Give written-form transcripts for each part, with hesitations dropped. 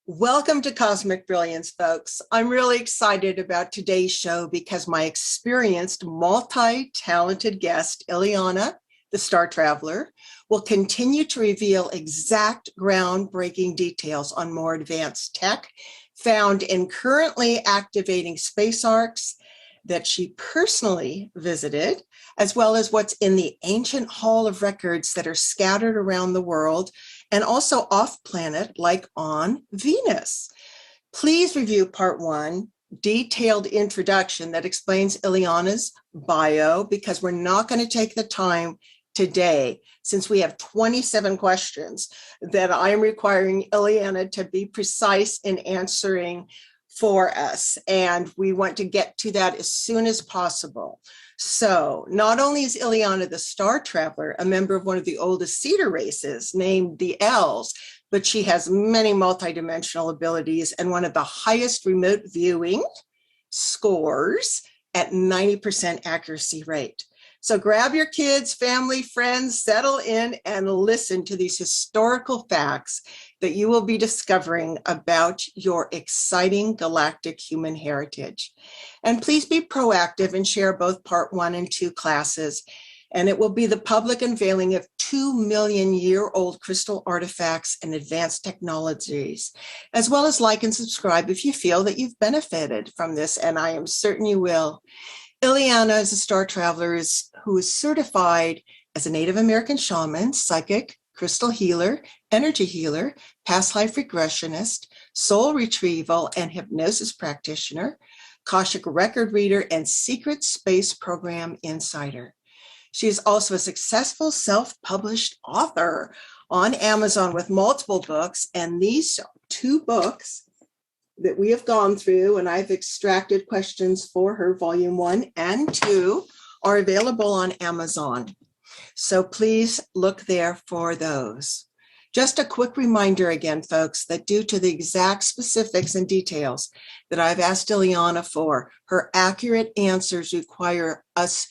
Welcome to Cosmic Brilliance, folks. I'm really excited about today's show because my experienced, multi-talented guest, Ileana, the Star Traveler, will continue to reveal exact groundbreaking details on more advanced tech found in currently activating space arcs that she personally visited, as well as what's in the ancient Hall of Records that are scattered around the world and also off planet, like on Venus. Please review part 1, detailed introduction that explains Ileana's bio, because we're not going to take the time today, since we have 27 questions that I'm requiring Ileana to be precise in answering for us. And we want to get to that as soon as possible. So not only is Ileana the Star Traveler, a member of one of the oldest Cedar races named the Elves, but she has many multidimensional abilities and one of the highest remote viewing scores at 90% accuracy rate. So grab your kids, family, friends, settle in and listen to these historical facts that you will be discovering about your exciting galactic human heritage. And please be proactive and share both part 1 and 2 classes. And it will be the public unveiling of 2 million-year-old crystal artifacts and advanced technologies, as well as like and subscribe if you feel that you've benefited from this, and I am certain you will. Ileana is a Star Traveler who is certified as a Native American shaman, psychic, crystal healer, energy healer, past life regressionist, soul retrieval and hypnosis practitioner, Akashic record reader, and secret space program insider. She is also a successful self-published author on Amazon with multiple books, and these 2 books that we have gone through, and I've extracted questions for her, volume 1 and 2, are available on Amazon. So please look there for those. Just a quick reminder again, folks, that due to the exact specifics and details that I've asked Ileana for, her accurate answers require us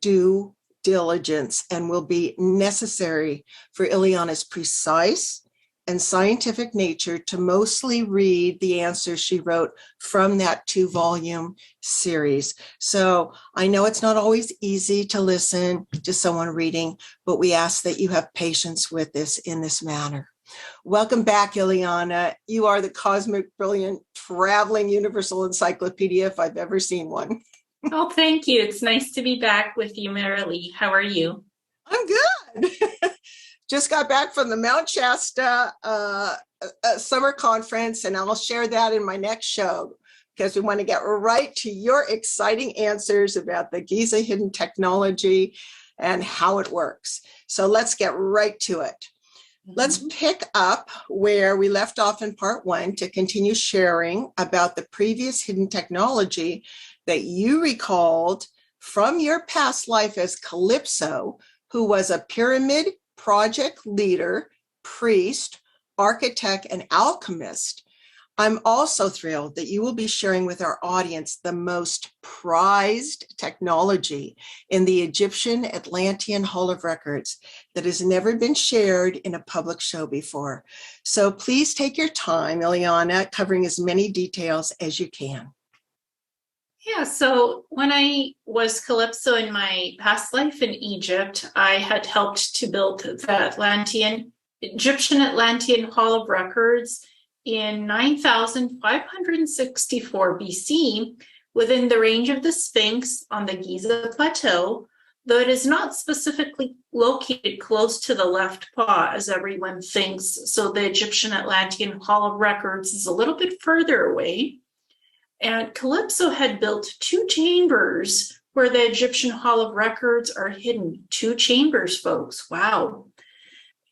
due diligence and will be necessary for Ileana's precise and scientific nature to mostly read the answers she wrote from that 2-volume series. So I know it's not always easy to listen to someone reading, but we ask that you have patience with this in this manner. Welcome back, Ileana. You are the cosmic, brilliant, traveling universal encyclopedia if I've ever seen one. Oh, thank you. It's nice to be back with you, Marilee. How are you? I'm good. Just got back from the Mount Shasta summer conference, and I'll share that in my next show because we want to get right to your exciting answers about the Giza hidden technology and how it works. So let's get right to it. Let's pick up where we left off in part 1 to continue sharing about the previous hidden technology that you recalled from your past life as Calypso, who was a pyramid project leader, priest, architect, and alchemist. I'm also thrilled that you will be sharing with our audience the most prized technology in the Egyptian Atlantean Hall of Records that has never been shared in a public show before. So please take your time, Ileana, covering as many details as you can. Yeah, so when I was Calypso in my past life in Egypt, I had helped to build the Egyptian Atlantean Hall of Records in 9,564 BC within the range of the Sphinx on the Giza Plateau, though it is not specifically located close to the left paw as everyone thinks. So the Egyptian Atlantean Hall of Records is a little bit further away. And Calypso had built 2 chambers where the Egyptian Hall of Records are hidden. 2 chambers, folks. Wow.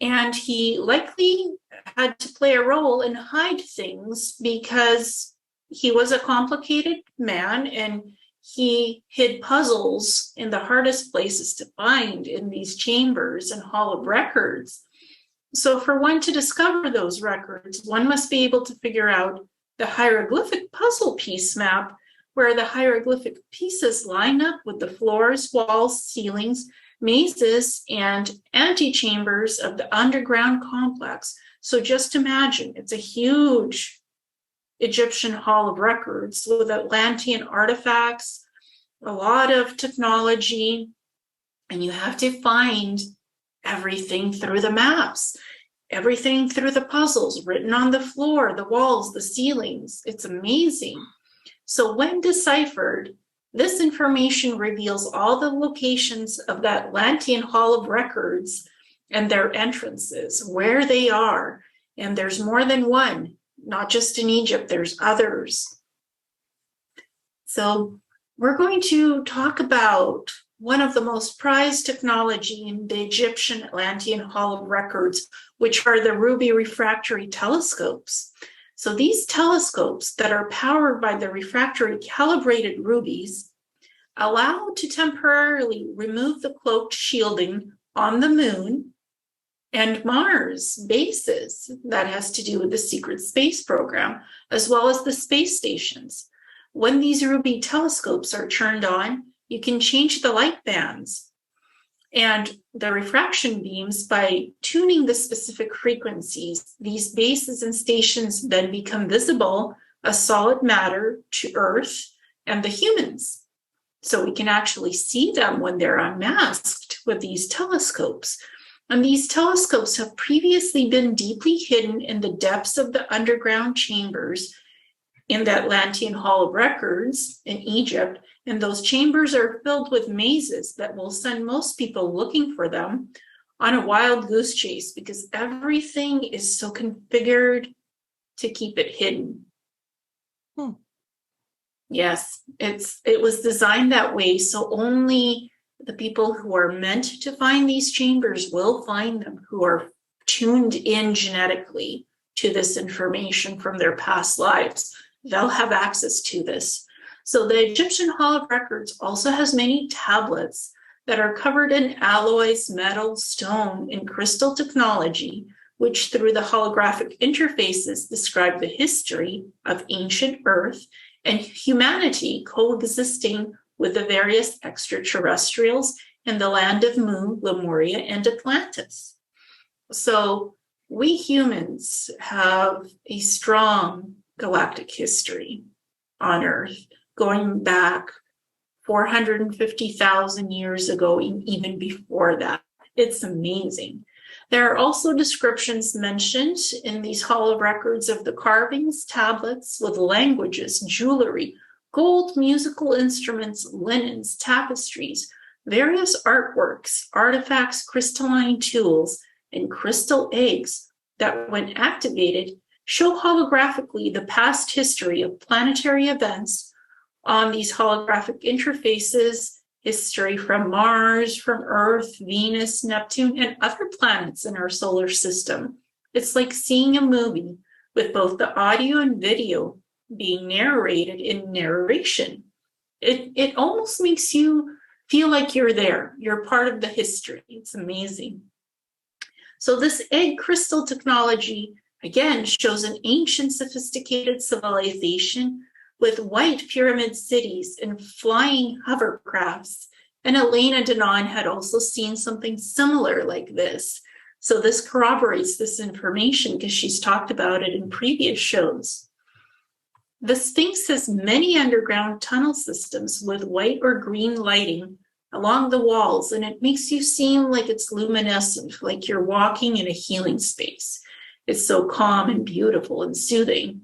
And he likely had to play a role and hide things because he was a complicated man and he hid puzzles in the hardest places to find in these chambers and Hall of Records. So for one to discover those records, one must be able to figure out the hieroglyphic puzzle piece map, where the hieroglyphic pieces line up with the floors, walls, ceilings, mazes, and antechambers of the underground complex. So just imagine, it's a huge Egyptian hall of records with Atlantean artifacts, a lot of technology, and you have to find everything through the maps, everything through the puzzles written on the floor, the walls, the ceilings. It's amazing. So when deciphered, this information reveals all the locations of the Atlantean hall of records and their entrances, where they are. And there's more than one, not just in Egypt, there's others. So we're going to talk about one of the most prized technology in the Egyptian Atlantean Hall of Records, which are the ruby refractory telescopes. So these telescopes that are powered by the refractory calibrated rubies allow to temporarily remove the cloaked shielding on the moon and Mars bases. That has to do with the secret space program, as well as the space stations. When these ruby telescopes are turned on, you can change the light bands and the refraction beams by tuning the specific frequencies. These bases and stations then become visible as solid matter to Earth and the humans. So we can actually see them when they're unmasked with these telescopes. And these telescopes have previously been deeply hidden in the depths of the underground chambers in the Atlantean Hall of Records in Egypt. And those chambers are filled with mazes that will send most people looking for them on a wild goose chase because everything is so configured to keep it hidden. Yes, it was designed that way, so only the people who are meant to find these chambers will find them, who are tuned in genetically to this information from their past lives. They'll have access to this. So the Egyptian Hall of Records also has many tablets that are covered in alloys, metal, stone, and crystal technology, which through the holographic interfaces describe the history of ancient Earth and humanity coexisting with the various extraterrestrials in the land of Mu, Lemuria, and Atlantis. So we humans have a strong galactic history on Earth, going back 450,000 years ago, and even before that. It's amazing. There are also descriptions mentioned in these Hall of Records of the carvings, tablets with languages, jewelry, gold, musical instruments, linens, tapestries, various artworks, artifacts, crystalline tools, and crystal eggs that, when activated, show holographically the past history of planetary events on these holographic interfaces, history from Mars, from Earth, Venus, Neptune, and other planets in our solar system. It's like seeing a movie with both the audio and video being narrated in narration. It almost makes you feel like you're there. You're part of the history. It's amazing. So this egg crystal technology, again, shows an ancient, sophisticated civilization with white pyramid cities and flying hovercrafts. And Ileana Denon had also seen something similar like this. So this corroborates this information because she's talked about it in previous shows. The Sphinx has many underground tunnel systems with white or green lighting along the walls, and it makes you seem like it's luminescent, like you're walking in a healing space. It's so calm and beautiful and soothing.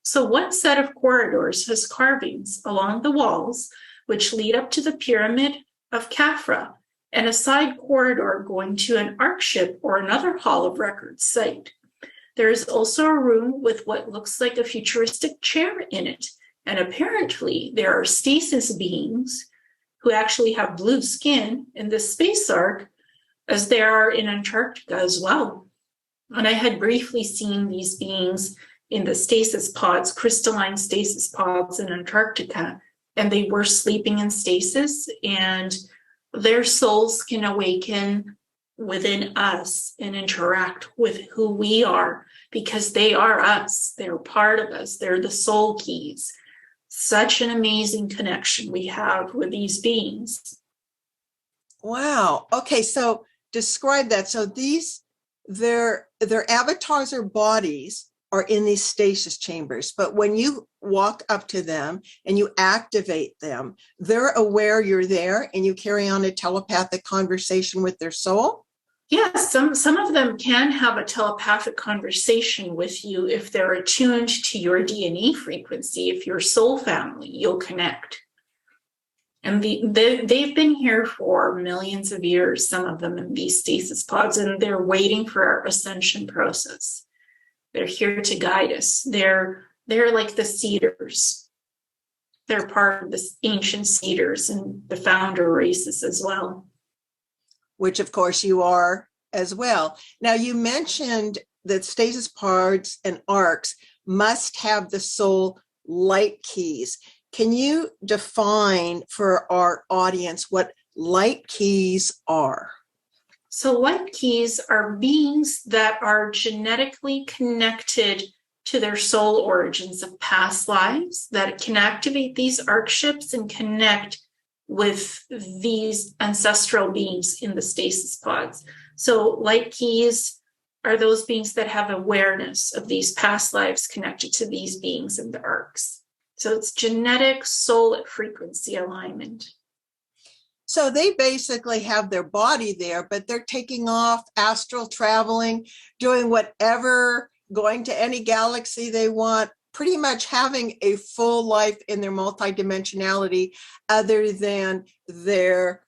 So one set of corridors has carvings along the walls, which lead up to the pyramid of Khafra, and a side corridor going to an ark ship or another Hall of Records site. There is also a room with what looks like a futuristic chair in it, and apparently there are stasis beings who actually have blue skin in the space ark, as there are in Antarctica as well. And I had briefly seen these beings in the stasis pods, crystalline stasis pods in Antarctica, and they were sleeping in stasis, and their souls can awaken within us and interact with who we are because they are us. They're part of us. They're the soul keys. Such an amazing connection we have with these beings. Wow. Okay, so describe that. So these their avatars or bodies are in these stasis chambers, but when you walk up to them and you activate them, they're aware you're there and you carry on a telepathic conversation with their soul? Yes, some of them can have a telepathic conversation with you if they're attuned to your DNA frequency. If you're soul family, you'll connect. And they've been here for millions of years, some of them in these stasis pods, and they're waiting for our ascension process. They're here to guide us. They're like the cedars. They're part of the ancient cedars and the founder races as well. Which of course you are as well. Now you mentioned that stasis pods and arcs must have the soul light keys. Can you define for our audience what light keys are? So light keys are beings that are genetically connected to their soul origins of past lives that can activate these arc ships and connect with these ancestral beings in the stasis pods. So light keys are those beings that have awareness of these past lives connected to these beings in the arcs. So it's genetic soul frequency alignment. So they basically have their body there, but they're taking off, astral traveling, doing whatever, going to any galaxy they want, pretty much having a full life in their multidimensionality other than their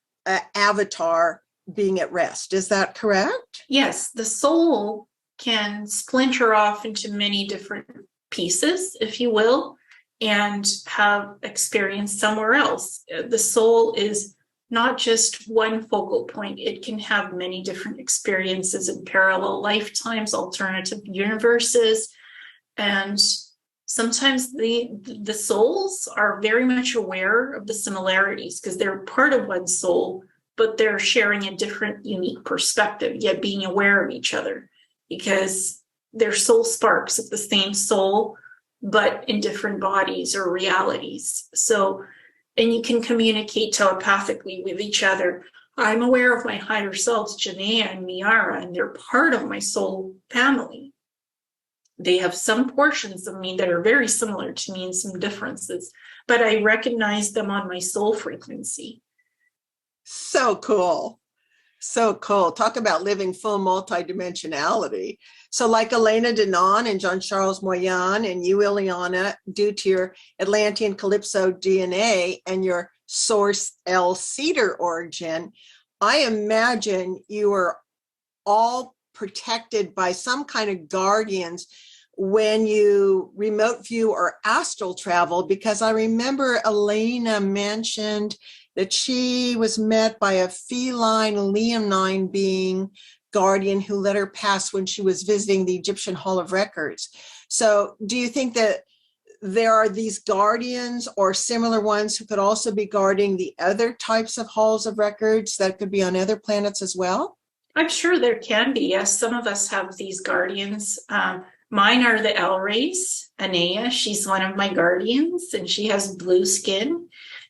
avatar being at rest. Is that correct? Yes, the soul can splinter off into many different pieces, if you will, and have experience somewhere else. The soul is not just one focal point. It can have many different experiences in parallel lifetimes, alternative universes, and sometimes the souls are very much aware of the similarities because they're part of one soul, but they're sharing a different, unique perspective, yet being aware of each other because they're soul sparks of the same soul, but in different bodies or realities. So, and you can communicate telepathically with each other. I'm aware of my higher selves, Janaea and Miara, and they're part of my soul family. They have some portions of me that are very similar to me and some differences, but I recognize them on my soul frequency. So cool. So cool. Talk about living full multidimensionality. So like Ileana Denon and Jean-Charles Moyan and you, Ileana, due to your Atlantean Calypso DNA and your source L cedar origin, I imagine you are all protected by some kind of guardians when you remote view or astral travel, because I remember Ileana mentioned that she was met by a feline leonine being guardian who let her pass when she was visiting the Egyptian Hall of Records. So do you think that there are these guardians or similar ones who could also be guarding the other types of halls of records that could be on other planets as well? I'm sure there can be. Yes, some of us have these guardians. Mine are the L race. Anea, she's one of my guardians, and she has blue skin,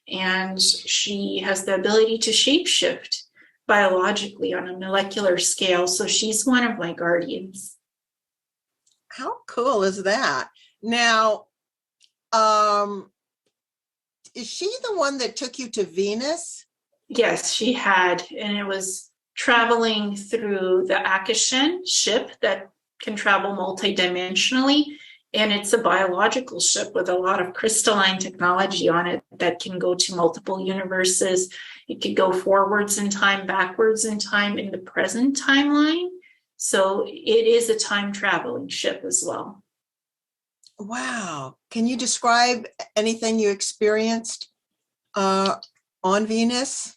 and she has the ability to shapeshift biologically on a molecular scale. So she's one of my guardians. How cool is that? Now, is she the one that took you to Venus? Yes, she had, and it was traveling through the Akashan ship that can travel multidimensionally. And it's a biological ship with a lot of crystalline technology on it that can go to multiple universes. It could go forwards in time, backwards in time, in the present timeline. So it is a time traveling ship as well. Wow. Can you describe anything you experienced on Venus?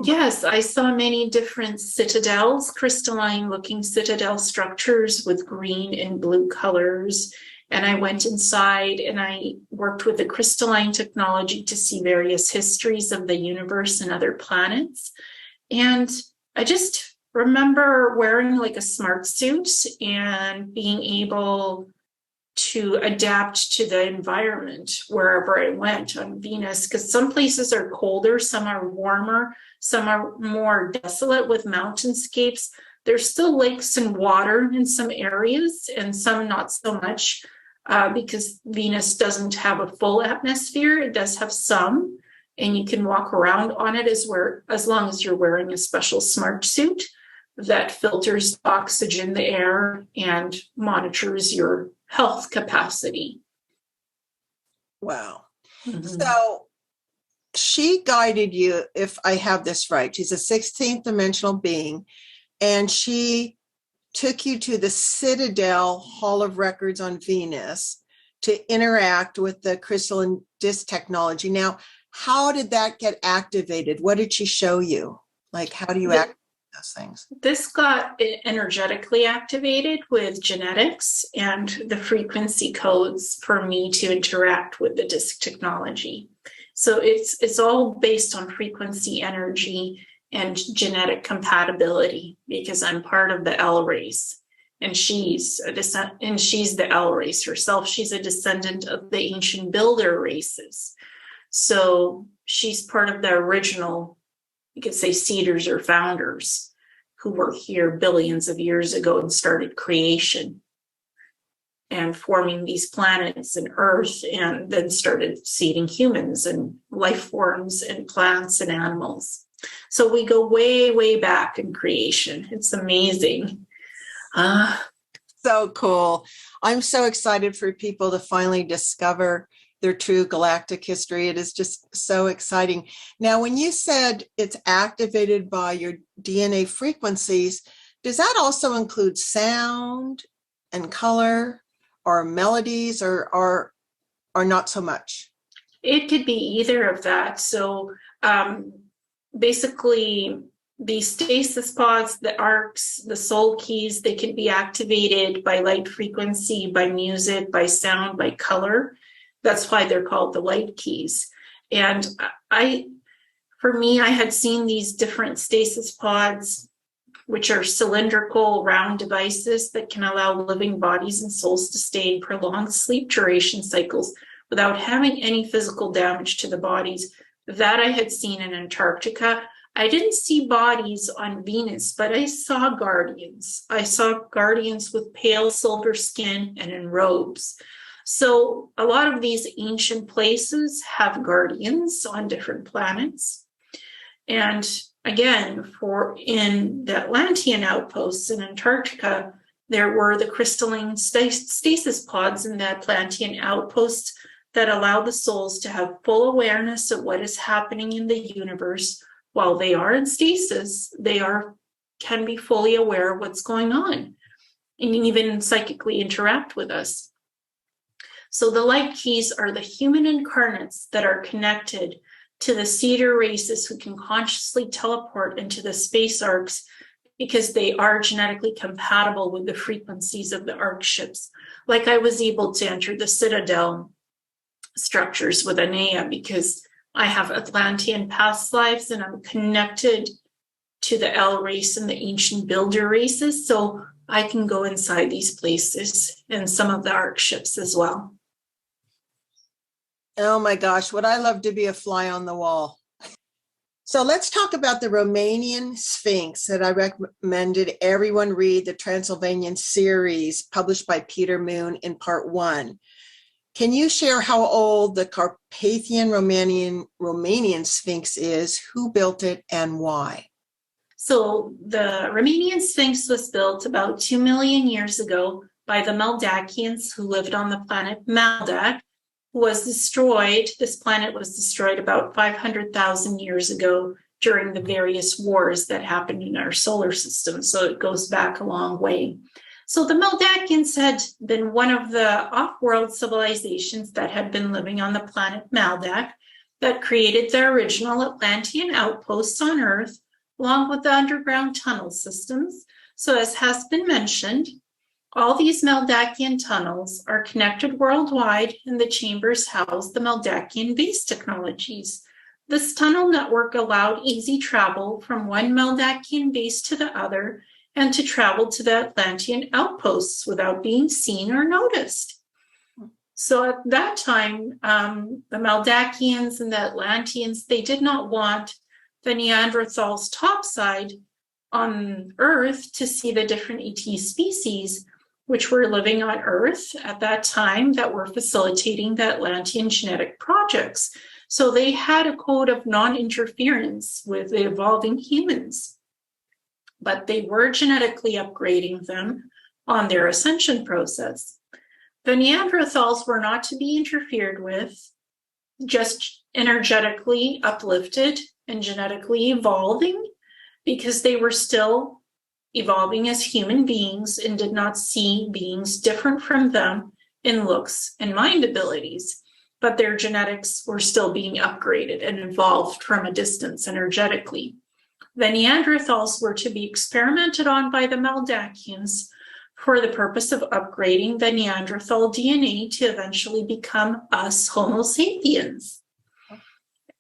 Yes, I saw many different citadels, crystalline looking citadel structures with green and blue colors. And I went inside and I worked with the crystalline technology to see various histories of the universe and other planets. And I just remember wearing like a smart suit and being able to adapt to the environment wherever I went on Venus, because some places are colder, some are warmer, some are more desolate with mountainscapes, There's still lakes and water in some areas and some not so much, because Venus doesn't have a full atmosphere. It does have some, and you can walk around on it as long as you're wearing a special smart suit that filters oxygen, the air, and monitors your health capacity. Wow. Mhm. So she guided you, if I have this right. She's a 16th dimensional being, and she took you to the Citadel Hall of Records on Venus to interact with the crystalline disk technology. Now, how did that get activated? What did she show you? Like, how do you activate those things? This got energetically activated with genetics and the frequency codes for me to interact with the disk technology. So it's all based on frequency, energy, and genetic compatibility, because I'm part of the L race, and she's the L race herself. She's a descendant of the ancient builder races. So she's part of the original, you could say, seeders or founders who were here billions of years ago and started creation and forming these planets and Earth, and then started seeding humans and life forms and plants and animals. So we go way, way back in creation. It's amazing. So cool. I'm so excited for people to finally discover their true galactic history. It is just so exciting. Now, when you said it's activated by your DNA frequencies, does that also include sound and color or melodies, or not so much? It could be either of that. So basically, the stasis pods, the arcs, the soul keys, they can be activated by light frequency, by music, by sound, by color. That's why they're called the light keys. And for me, I had seen these different stasis pods, which are cylindrical round devices that can allow living bodies and souls to stay in prolonged sleep duration cycles without having any physical damage to the bodies. That I had seen in Antarctica. I didn't see bodies on Venus, but I saw guardians. I saw guardians with pale silver skin and in robes. So a lot of these ancient places have guardians on different planets. And again, in the Atlantean outposts in Antarctica, there were the crystalline stasis pods in the Atlantean outposts that allow the souls to have full awareness of what is happening in the universe. While they are in stasis, they can be fully aware of what's going on and even psychically interact with us. So the light keys are the human incarnates that are connected to the seeder races who can consciously teleport into the space arcs because they are genetically compatible with the frequencies of the arc ships. Like I was able to enter the Citadel structures with Anea because I have Atlantean past lives and I'm connected to the L race and the ancient builder races. So I can go inside these places and some of the arc ships as well. Oh my gosh, would I love to be a fly on the wall. So let's talk about the Romanian Sphinx that I recommended everyone read, the Transylvanian series published by Peter Moon in part 1. Can you share how old the Carpathian Romanian Sphinx is, who built it, and why? So the Romanian Sphinx was built about 2 million years ago by the Meldakians who lived on the planet Maldak, was destroyed. This planet was destroyed about 500,000 years ago during the various wars that happened in our solar system. So it goes back a long way. So the Meldakians had been one of the off-world civilizations that had been living on the planet Maldak that created the original Atlantean outposts on Earth, along with the underground tunnel systems. So as has been mentioned, all these Meldakian tunnels are connected worldwide, and the chambers house the Meldakian base technologies. This tunnel network allowed easy travel from one Meldakian base to the other and to travel to the Atlantean outposts without being seen or noticed. So at that time, the Meldakians and the Atlanteans, they did not want the Neanderthals topside on Earth to see the different ET species which were living on Earth at that time that were facilitating the Atlantean genetic projects. So they had a code of non-interference with the evolving humans, but they were genetically upgrading them on their ascension process. The Neanderthals were not to be interfered with, just energetically uplifted and genetically evolving, because they were still evolving as human beings and did not see beings different from them in looks and mind abilities. But their genetics were still being upgraded and evolved from a distance energetically. The Neanderthals were to be experimented on by the Meldakians for the purpose of upgrading the Neanderthal DNA to eventually become us Homo sapiens.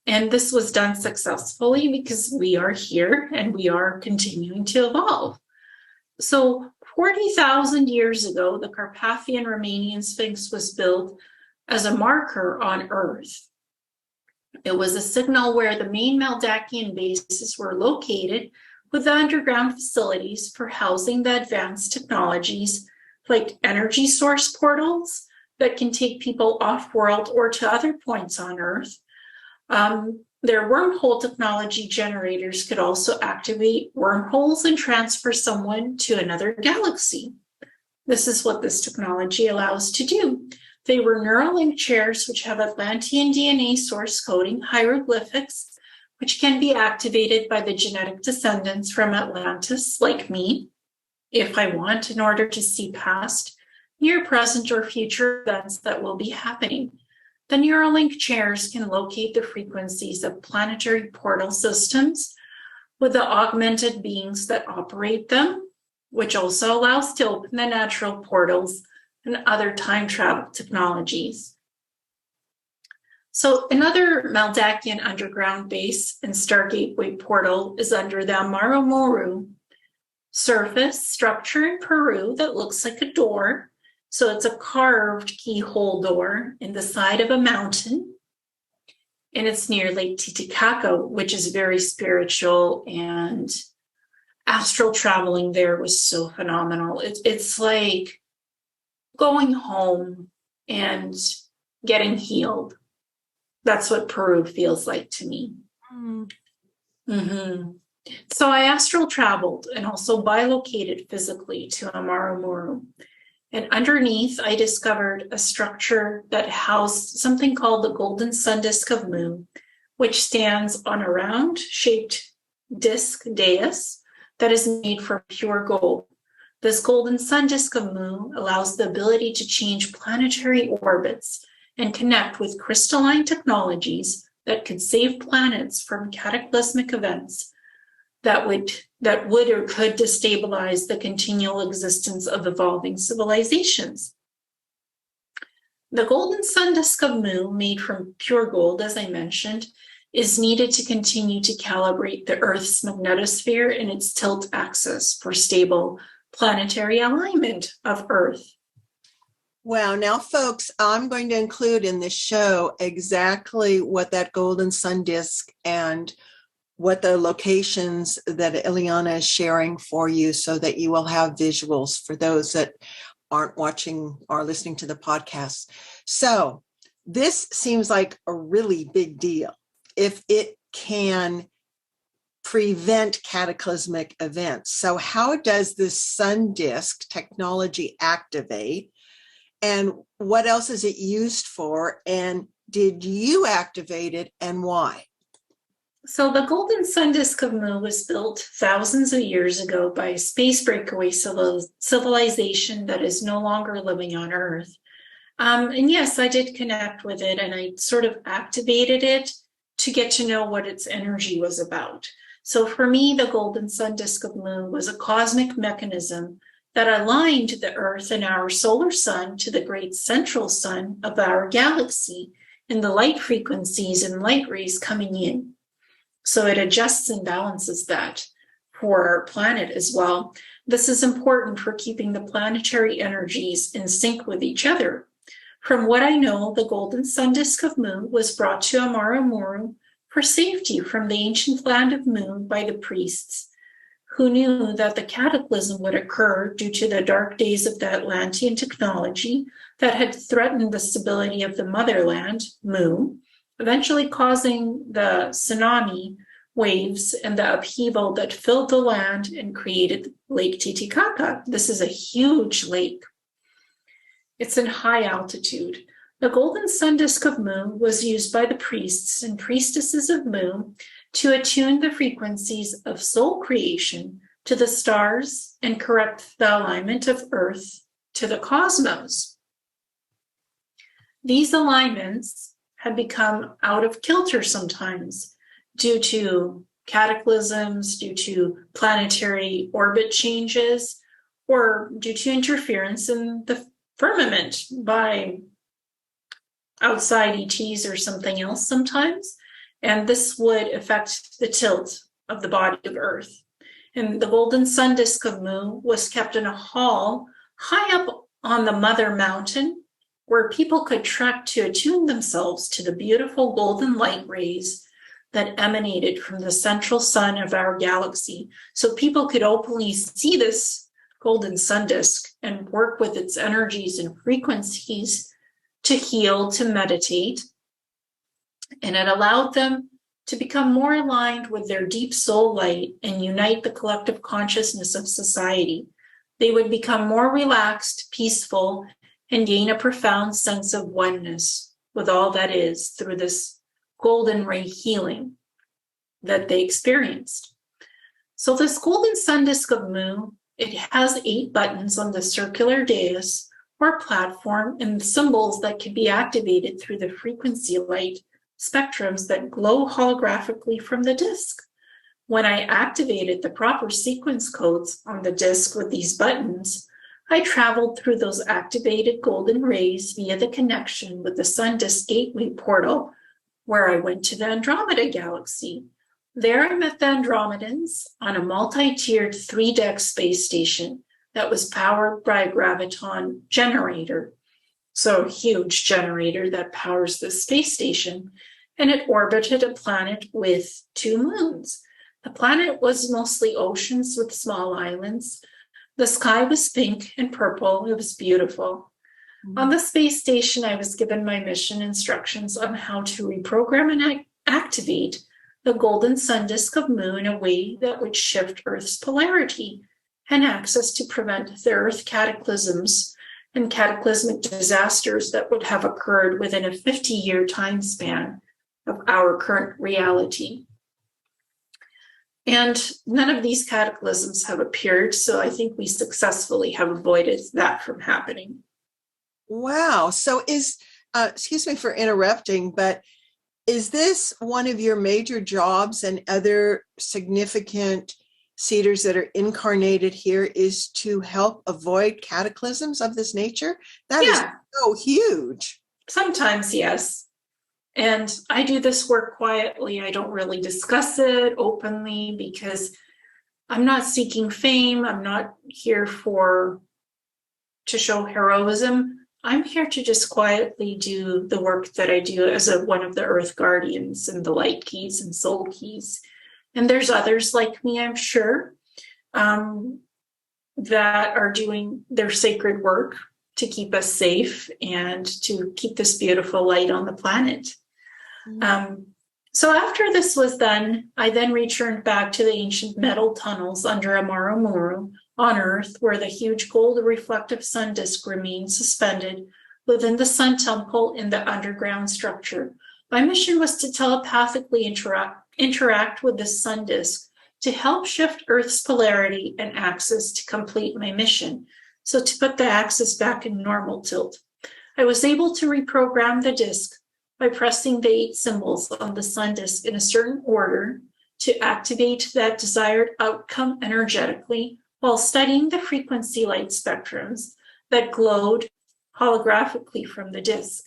And this was done successfully because we are here and we are continuing to evolve. So 40,000 years ago, the Carpathian Romanian Sphinx was built as a marker on Earth. It was a signal where the main Meldakian bases were located, with the underground facilities for housing the advanced technologies like energy source portals that can take people off-world or to other points on Earth. Their wormhole technology generators could also activate wormholes and transfer someone to another galaxy. This is what this technology allows to do. They were Neuralink chairs, which have Atlantean DNA source coding hieroglyphics, which can be activated by the genetic descendants from Atlantis, like me, if I want, in order to see past, near, present, or future events that will be happening. The Neuralink chairs can locate the frequencies of planetary portal systems with the augmented beings that operate them, which also allows to open the natural portals and other time travel technologies. So another Meldakian underground base and Star Gateway portal is under the Amaro Moru surface structure in Peru that looks like a door. So it's a carved keyhole door in the side of a mountain. And it's near Lake Titicaca, which is very spiritual, and astral traveling there was so phenomenal. It's like going home and getting healed. That's what Peru feels like to me. Mm-hmm. So I astral traveled and also bilocated physically to Amaro Moru. And underneath, I discovered a structure that housed something called the Golden Sun Disk of Mu, which stands on a round-shaped disc dais that is made from pure gold. This Golden Sun Disk of Mu allows the ability to change planetary orbits and connect with crystalline technologies that could save planets from cataclysmic events that would or could destabilize the continual existence of evolving civilizations. The Golden Sun Disk of Mu, made from pure gold, as I mentioned, is needed to continue to calibrate the Earth's magnetosphere and its tilt axis for stable planetary alignment of Earth. Wow. Now, folks, I'm going to include in this show exactly what that golden sun disk and what the locations that Ileana is sharing for you, so that you will have visuals for those that aren't watching or listening to the podcast. So this seems like a really big deal if it can prevent cataclysmic events. So how does this sun disk technology activate? And what else is it used for? And did you activate it, and why? So the Golden Sun Disk of Mu was built thousands of years ago by a space breakaway civilization that is no longer living on Earth. And yes, I did connect with it, and I sort of activated it to get to know what its energy was about. So for me, the Golden Sun Disk of Mu was a cosmic mechanism that aligned the Earth and our solar sun to the great central sun of our galaxy and the light frequencies and light rays coming in. So it adjusts and balances that for our planet as well. This is important for keeping the planetary energies in sync with each other. From what I know, the Golden Sun Disk of Mu was brought to Amaro Moru for safety from the ancient land of Mu by the priests who knew that the cataclysm would occur due to the dark days of the Atlantean technology that had threatened the stability of the motherland, Mu, eventually causing the tsunami waves and the upheaval that filled the land and created Lake Titicaca. This is a huge lake. It's in high altitude. The golden sun disk of Mu was used by the priests and priestesses of Mu to attune the frequencies of soul creation to the stars and correct the alignment of Earth to the cosmos. These alignments had become out of kilter sometimes due to cataclysms, due to planetary orbit changes, or due to interference in the firmament by outside ETs or something else sometimes. And this would affect the tilt of the body of Earth. And the golden sun disk of Mu was kept in a hall high up on the Mother Mountain, where people could trek to attune themselves to the beautiful golden light rays that emanated from the central sun of our galaxy. So people could openly see this golden sun disk and work with its energies and frequencies to heal, to meditate. And it allowed them to become more aligned with their deep soul light and unite the collective consciousness of society. They would become more relaxed, peaceful, and gain a profound sense of oneness with all that is through this golden ray healing that they experienced. So this golden sun disk of Mu, it has 8 buttons on the circular dais or platform and symbols that can be activated through the frequency light spectrums that glow holographically from the disk. When I activated the proper sequence codes on the disk with these buttons, I traveled through those activated golden rays via the connection with the Sun Disk Gateway portal, where I went to the Andromeda Galaxy. There I met the Andromedans on a multi-tiered 3-deck space station that was powered by a graviton generator. So a huge generator that powers the space station, and it orbited a planet with 2 moons. The planet was mostly oceans with small islands. The sky was pink and purple. It was beautiful. Mm-hmm. On the space station, I was given my mission instructions on how to reprogram and activate the golden sun disk of Mu in a way that would shift Earth's polarity and access to prevent the Earth cataclysms and cataclysmic disasters that would have occurred within a 50-year time span of our current reality. And none of these cataclysms have appeared, so I think we successfully have avoided that from happening. Wow. So excuse me for interrupting, but is this one of your major jobs and other significant seeders that are incarnated here is to help avoid cataclysms of this nature? That is so huge. Sometimes, yes. And I do this work quietly. I don't really discuss it openly because I'm not seeking fame. I'm not here to show heroism. I'm here to just quietly do the work that I do as one of the Earth Guardians and the Light Keys and Soul Keys. And there's others like me, I'm sure, that are doing their sacred work to keep us safe and to keep this beautiful light on the planet. So after this was done, I then returned back to the ancient metal tunnels under Amaro Muru on Earth, where the huge gold reflective sun disk remains suspended within the sun temple in the underground structure. My mission was to telepathically interact with the sun disk to help shift Earth's polarity and axis to complete my mission. So to put the axis back in normal tilt, I was able to reprogram the disk by pressing the 8 symbols on the sun disk in a certain order to activate that desired outcome energetically while studying the frequency light spectrums that glowed holographically from the disk.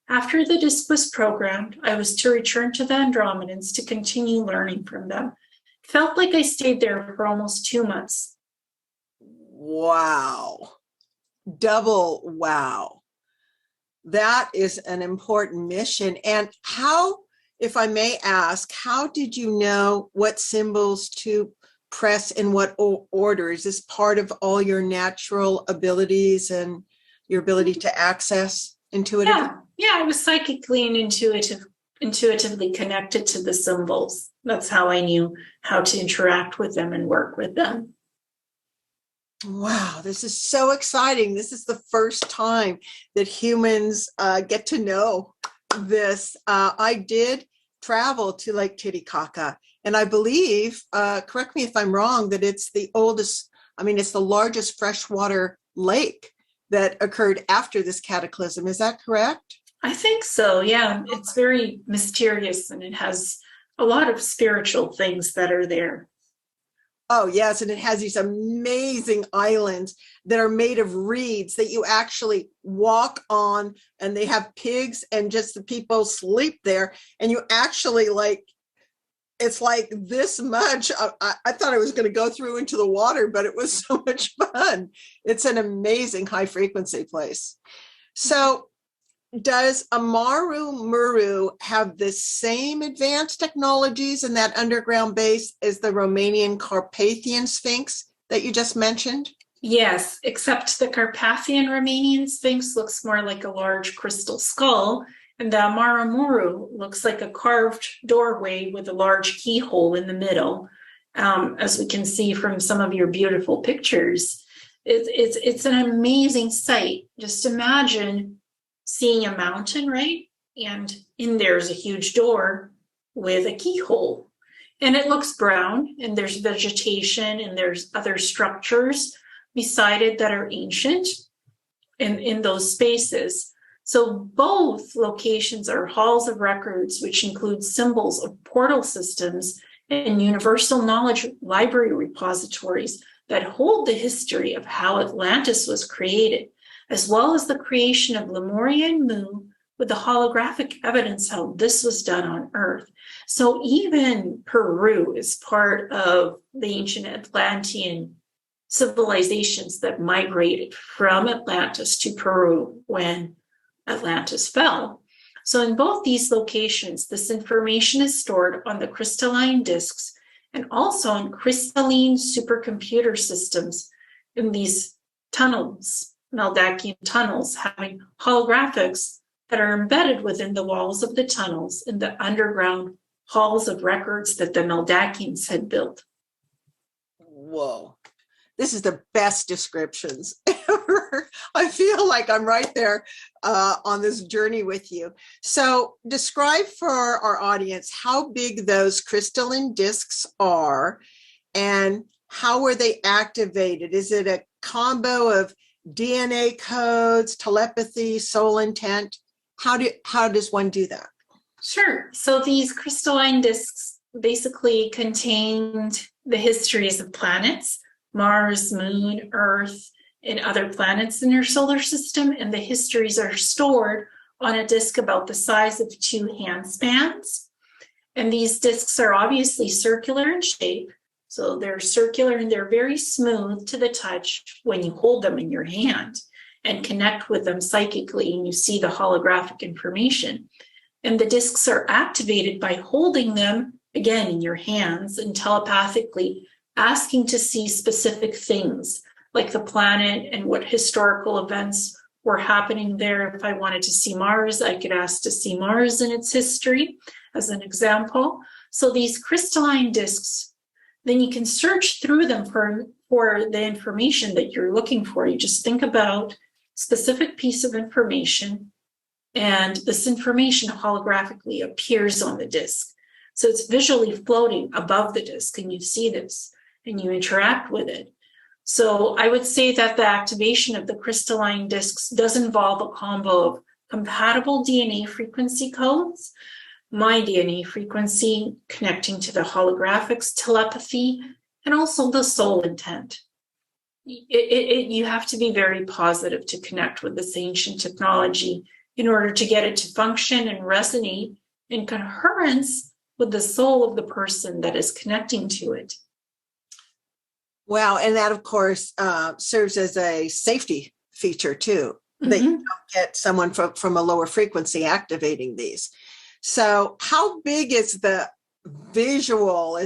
After the disk was programmed, I was to return to the Andromedans to continue learning from them. It felt like I stayed there for almost 2 months. Wow. Double wow. That is an important mission. And how, if I may ask, how did you know what symbols to press in what order? Is this part of all your natural abilities and your ability to access intuitively? Yeah, I was psychically and intuitively connected to the symbols. That's how I knew how to interact with them and work with them. Wow, this is so exciting. This is the first time that humans get to know this. I did travel to Lake Titicaca, and I believe, correct me if I'm wrong, that it's the largest freshwater lake that occurred after this cataclysm. Is that correct? I think so, yeah. It's very mysterious and it has a lot of spiritual things that are there. Oh, yes. And it has these amazing islands that are made of reeds that you actually walk on, and they have pigs and just the people sleep there. And you actually it's like this much. I thought I was going to go through into the water, but it was so much fun. It's an amazing high frequency place. So does Amaru Muru have the same advanced technologies in that underground base as the Romanian Carpathian Sphinx that you just mentioned? Yes, except the Carpathian Romanian Sphinx looks more like a large crystal skull, and the Amaru Muru looks like a carved doorway with a large keyhole in the middle, as we can see from some of your beautiful pictures. It's an amazing sight. Just imagine seeing a mountain, right? And in there's a huge door with a keyhole. And it looks brown, and there's vegetation, and there's other structures beside it that are ancient in those spaces. So both locations are halls of records, which include symbols of portal systems and universal knowledge library repositories that hold the history of how Atlantis was created, as well as the creation of Lemuria and Mu, with the holographic evidence how this was done on Earth. So even Peru is part of the ancient Atlantean civilizations that migrated from Atlantis to Peru when Atlantis fell. So in both these locations, this information is stored on the crystalline disks and also on crystalline supercomputer systems in these tunnels, Meldakian tunnels, having holographics that are embedded within the walls of the tunnels in the underground halls of records that the Meldakians had built. Whoa. This is the best descriptions ever. I feel like I'm right there on this journey with you. So describe for our audience how big those crystalline discs are and how were they activated? Is it a combo of DNA codes, telepathy, soul intent? How does one do that? Sure. So these crystalline discs basically contained the histories of planets, Mars, Moon, Earth, and other planets in your solar system. And the histories are stored on a disk about the size of 2 handspans. And these discs are obviously circular in shape. So they're circular and they're very smooth to the touch when you hold them in your hand and connect with them psychically, and you see the holographic information. And the discs are activated by holding them again in your hands and telepathically asking to see specific things like the planet and what historical events were happening there. If I wanted to see Mars, I could ask to see Mars and its history as an example. So these crystalline discs, then you can search through them for the information that you're looking for. You just think about a specific piece of information, and this information holographically appears on the disc. So it's visually floating above the disc, and you see this and you interact with it. So I would say that the activation of the crystalline discs does involve a combo of compatible DNA frequency codes, my DNA frequency connecting to the holographics, telepathy, and also the soul intent. You have to be very positive to connect with this ancient technology in order to get it to function and resonate in concurrence with the soul of the person that is connecting to it. Wow. And that, of course, serves as a safety feature, too, that you don't get someone from a lower frequency activating these. So how big is the visual?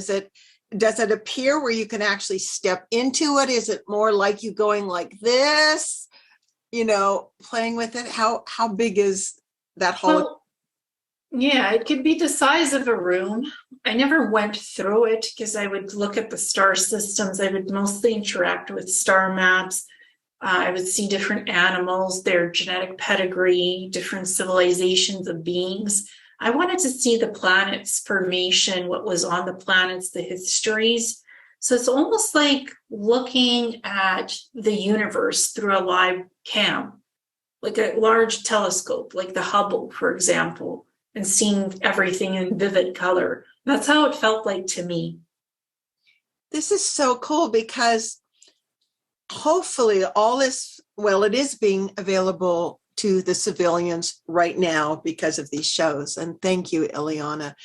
does it appear where you can actually step into it? Is it more like you going like this, playing with it? How big is that hologram? Well, yeah, it could be the size of a room. I never went through it because I would look at the star systems. I would mostly interact with star maps. I would see different animals, their genetic pedigree, different civilizations of beings. I wanted to see the planet's formation, what was on the planets, the histories. So it's almost like looking at the universe through a live cam, like a large telescope, like the Hubble, for example, and seeing everything in vivid color. That's how it felt like to me. This is so cool because hopefully all this, well, it is being available to the civilians right now because of these shows. And thank you, Ileana.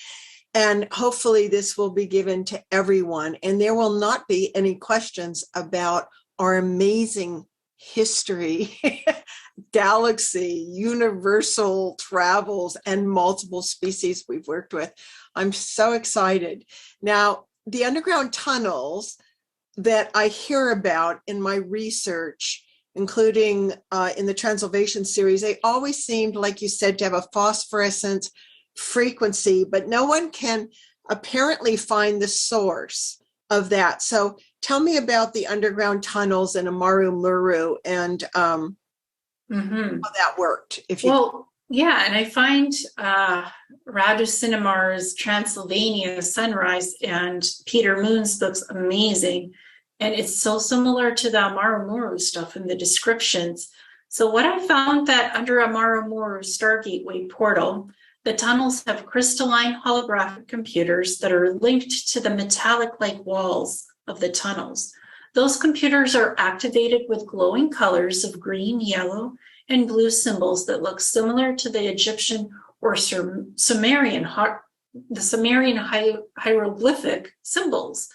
And hopefully this will be given to everyone. And there will not be any questions about our amazing history, galaxy, universal travels, and multiple species we've worked with. I'm so excited. Now, the underground tunnels that I hear about in my research, including in the Transylvation series, they always seemed, like you said, to have a phosphorescent frequency, but no one can apparently find the source of that. So tell me about the underground tunnels in Amaru Muru and how that worked. Yeah, and I find Radu Cinemar's Transylvania Sunrise and Peter Moon's books amazing. And it's so similar to the Amaru Muru stuff in the descriptions. So what I found that under Amaru Muru Star Gateway portal, the tunnels have crystalline holographic computers that are linked to the metallic-like walls of the tunnels. Those computers are activated with glowing colors of green, yellow, and blue symbols that look similar to the Egyptian or Sumerian hieroglyphic symbols.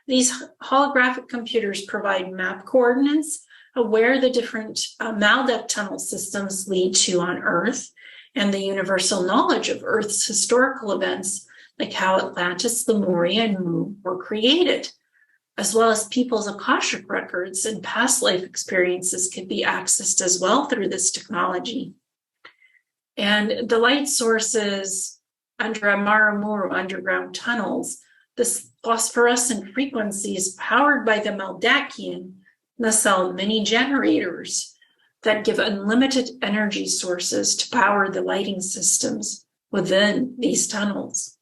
These holographic computers provide map coordinates of where the different Maldek tunnel systems lead to on Earth, and the universal knowledge of Earth's historical events, like how Atlantis, Lemuria, and Mu were created, as well as people's Akashic records and past life experiences could be accessed as well through this technology. And the light sources under Amaru Muru underground tunnels, this phosphorescent frequency is powered by the Maldakian nacelle mini generators that give unlimited energy sources to power the lighting systems within these tunnels.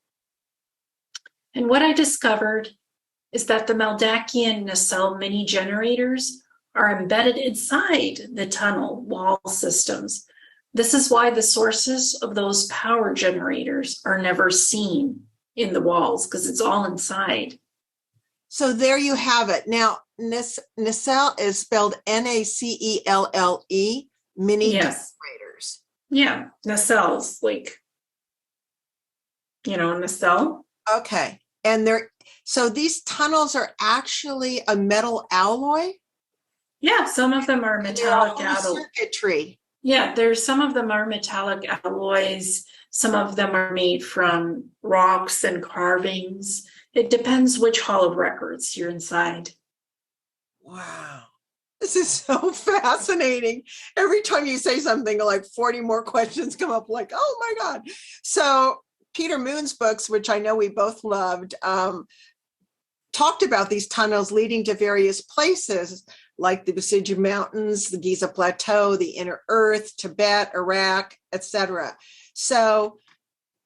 And what I discovered is that the Maldakian nacelle mini generators are embedded inside the tunnel wall systems. This is why the sources of those power generators are never seen in the walls, because it's all inside. So there you have it. Now, nacelle is spelled Nacelle, mini generators. Yeah, nacelles, like, nacelle. Okay. And so these tunnels are actually a metal alloy? Yeah, some of them are metallic alloys. Circuitry. Yeah, some of them are metallic alloys. Some of them are made from rocks and carvings. It depends which hall of records you're inside. Wow. This is so fascinating. Every time you say something, like 40 more questions come up, like, oh my God. So Peter Moon's books, which I know we both loved, talked about these tunnels leading to various places like the Basija Mountains, the Giza Plateau, the Inner Earth, Tibet, Iraq, etc. So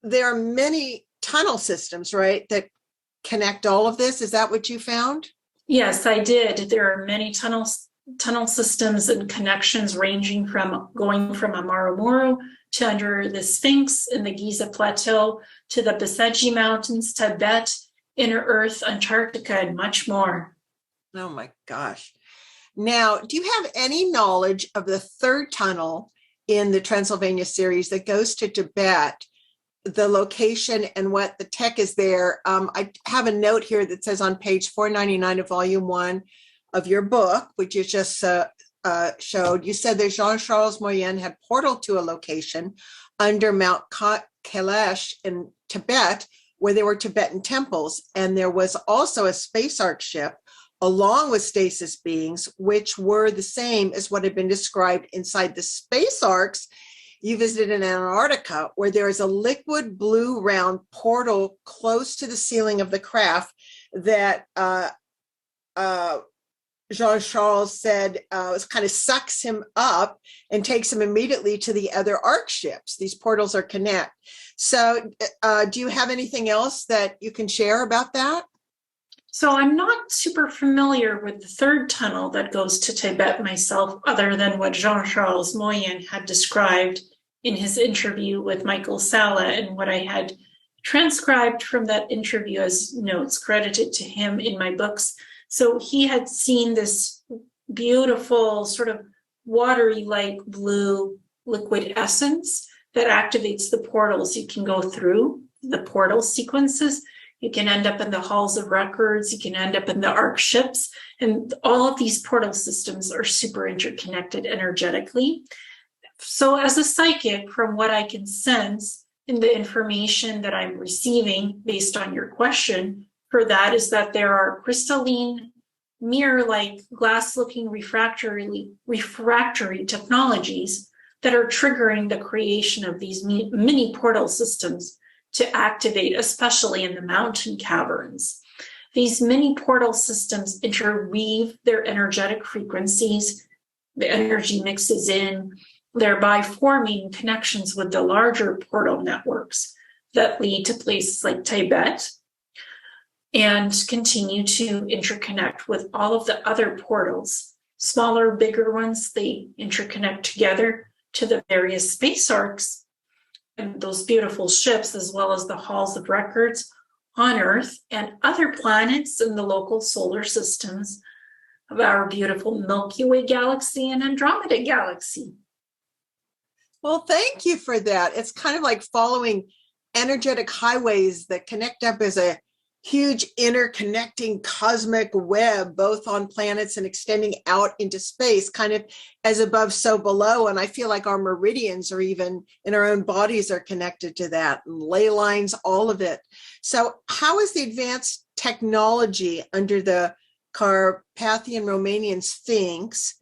there are many tunnel systems, right, that connect all of this. Is that what you found? Yes, I did. There are many tunnel systems and connections ranging from going from Amaru Muru to under the Sphinx in the Giza Plateau to the Basija Mountains, Tibet, Inner Earth, Antarctica, and much more. Oh my gosh. Now, do you have any knowledge of the third tunnel in the Transylvania series that goes to Tibet, the location and what the tech is there? I have a note here that says on page 499 of volume 1 of your book, which you just showed, you said that Jean-Charles Moyen had portaled to a location under Mount Kailash in Tibet where there were Tibetan temples. And there was also a space ark ship along with stasis beings, which were the same as what had been described inside the space arks you visited in Antarctica, where there is a liquid blue round portal close to the ceiling of the craft that Jean-Charles said kind of sucks him up and takes him immediately to the other ark ships. These portals are connect. So do you have anything else that you can share about that? So I'm not super familiar with the third tunnel that goes to Tibet myself, other than what Jean-Charles Moyen had described in his interview with Michael Salla, and what I had transcribed from that interview as notes credited to him in my books. So he had seen this beautiful sort of watery light blue liquid essence that activates the portals. You can go through the portal sequences. You can end up in the halls of records. You can end up in the ark ships. And all of these portal systems are super interconnected energetically. So as a psychic, from what I can sense in the information that I'm receiving based on your question for that, is that there are crystalline, mirror-like, glass-looking refractory technologies that are triggering the creation of these mini portal systems to activate, especially in the mountain caverns. These mini portal systems interweave their energetic frequencies, the energy mixes in, thereby forming connections with the larger portal networks that lead to places like Tibet, and continue to interconnect with all of the other portals. Smaller, bigger ones, they interconnect together to the various space arks and those beautiful ships, as well as the halls of records on Earth and other planets in the local solar systems of our beautiful Milky Way galaxy and Andromeda galaxy. Well, thank you for that. It's kind of like following energetic highways that connect up as a huge interconnecting cosmic web, both on planets and extending out into space, kind of as above, so below. And I feel like our meridians, or even in our own bodies, are connected to that, and ley lines, all of it. So how is the advanced technology under the Carpathian Romanian Sphinx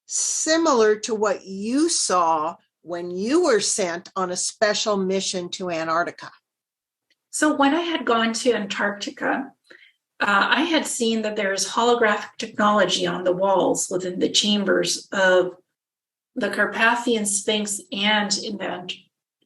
similar to what you saw when you were sent on a special mission to Antarctica? So when I had gone to Antarctica, I had seen that there's holographic technology on the walls within the chambers of the Carpathian Sphinx and in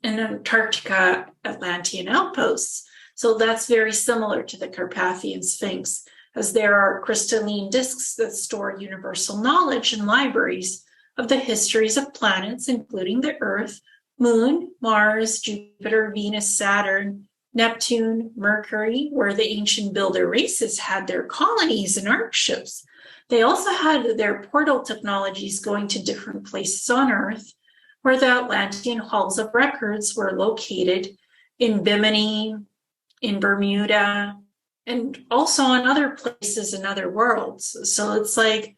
Antarctica Atlantean outposts. So that's very similar to the Carpathian Sphinx, as there are crystalline discs that store universal knowledge and libraries of the histories of planets, including the Earth, Moon, Mars, Jupiter, Venus, Saturn, Neptune, Mercury, where the ancient builder races had their colonies and ark ships. They also had their portal technologies going to different places on Earth, where the Atlantean halls of records were located in Bimini, in Bermuda, and also on other places in other worlds. So it's like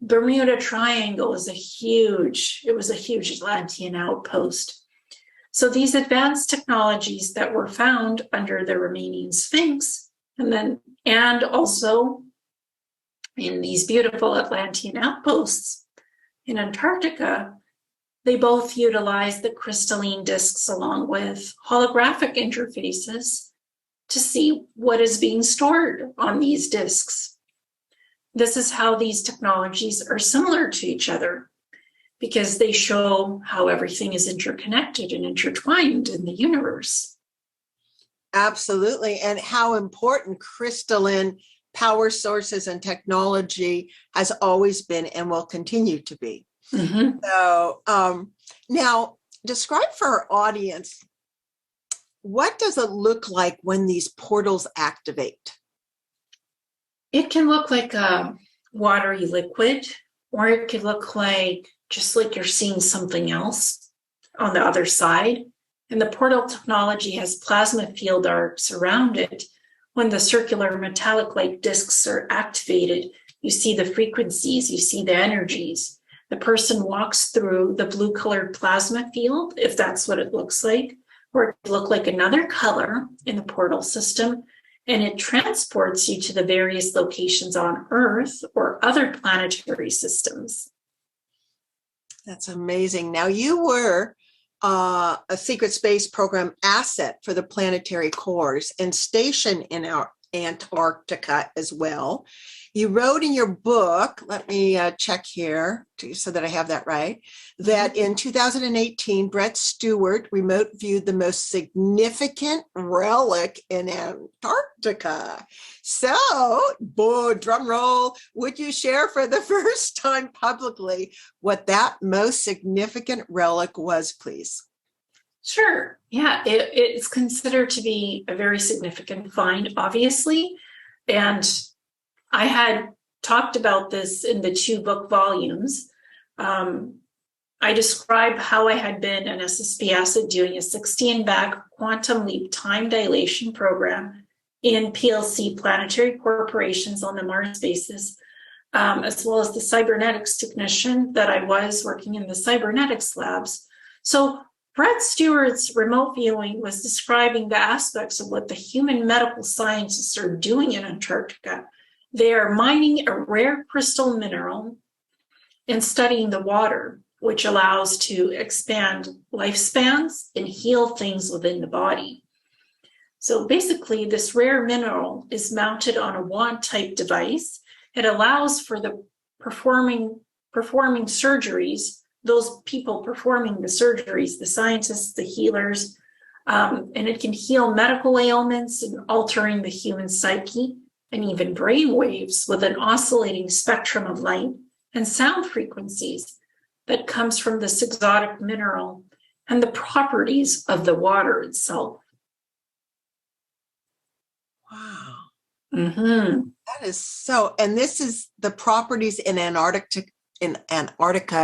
Bermuda Triangle is a huge Atlantean outpost. So these advanced technologies that were found under the Romanian Sphinx, and also in these beautiful Atlantean outposts in Antarctica, they both utilize the crystalline discs along with holographic interfaces to see what is being stored on these discs. This is how these technologies are similar to each other, because they show how everything is interconnected and intertwined in the universe. Absolutely. And how important crystalline power sources and technology has always been and will continue to be. Mm-hmm. So now describe for our audience, what does it look like when these portals activate? It can look like a watery liquid, or it could look like just like you're seeing something else on the other side. And the portal technology has plasma field arcs around it. When the circular metallic-like discs are activated, you see the frequencies, you see the energies. The person walks through the blue-colored plasma field, if that's what it looks like, or it could look like another color in the portal system, and it transports you to the various locations on Earth or other planetary systems. That's amazing. Now, you were a secret space program asset for the planetary cores and stationed in our Antarctica as well. You wrote in your book, let me check here so that I have that right, that in 2018, Brett Stewart remote viewed the most significant relic in Antarctica. So, drum roll, would you share for the first time publicly what that most significant relic was, please? Sure. Yeah, it's considered to be a very significant find, obviously. And I had talked about this in the 2 book volumes. I describe how I had been an SSP asset doing a 16-back quantum leap time dilation program in PLC planetary corporations on the Mars basis, as well as the cybernetics technician that I was working in the cybernetics labs. So Brett Stewart's remote viewing was describing the aspects of what the human medical scientists are doing in Antarctica. They are mining a rare crystal mineral and studying the water, which allows to expand lifespans and heal things within the body. So basically, this rare mineral is mounted on a wand-type device. It allows for the performing surgeries, those people performing the surgeries, the scientists, the healers, and it can heal medical ailments and altering the human psyche and even brain waves with an oscillating spectrum of light and sound frequencies that comes from this exotic mineral and the properties of the water itself. Wow. Mm-hmm. That is so, and this is the properties in Antarctica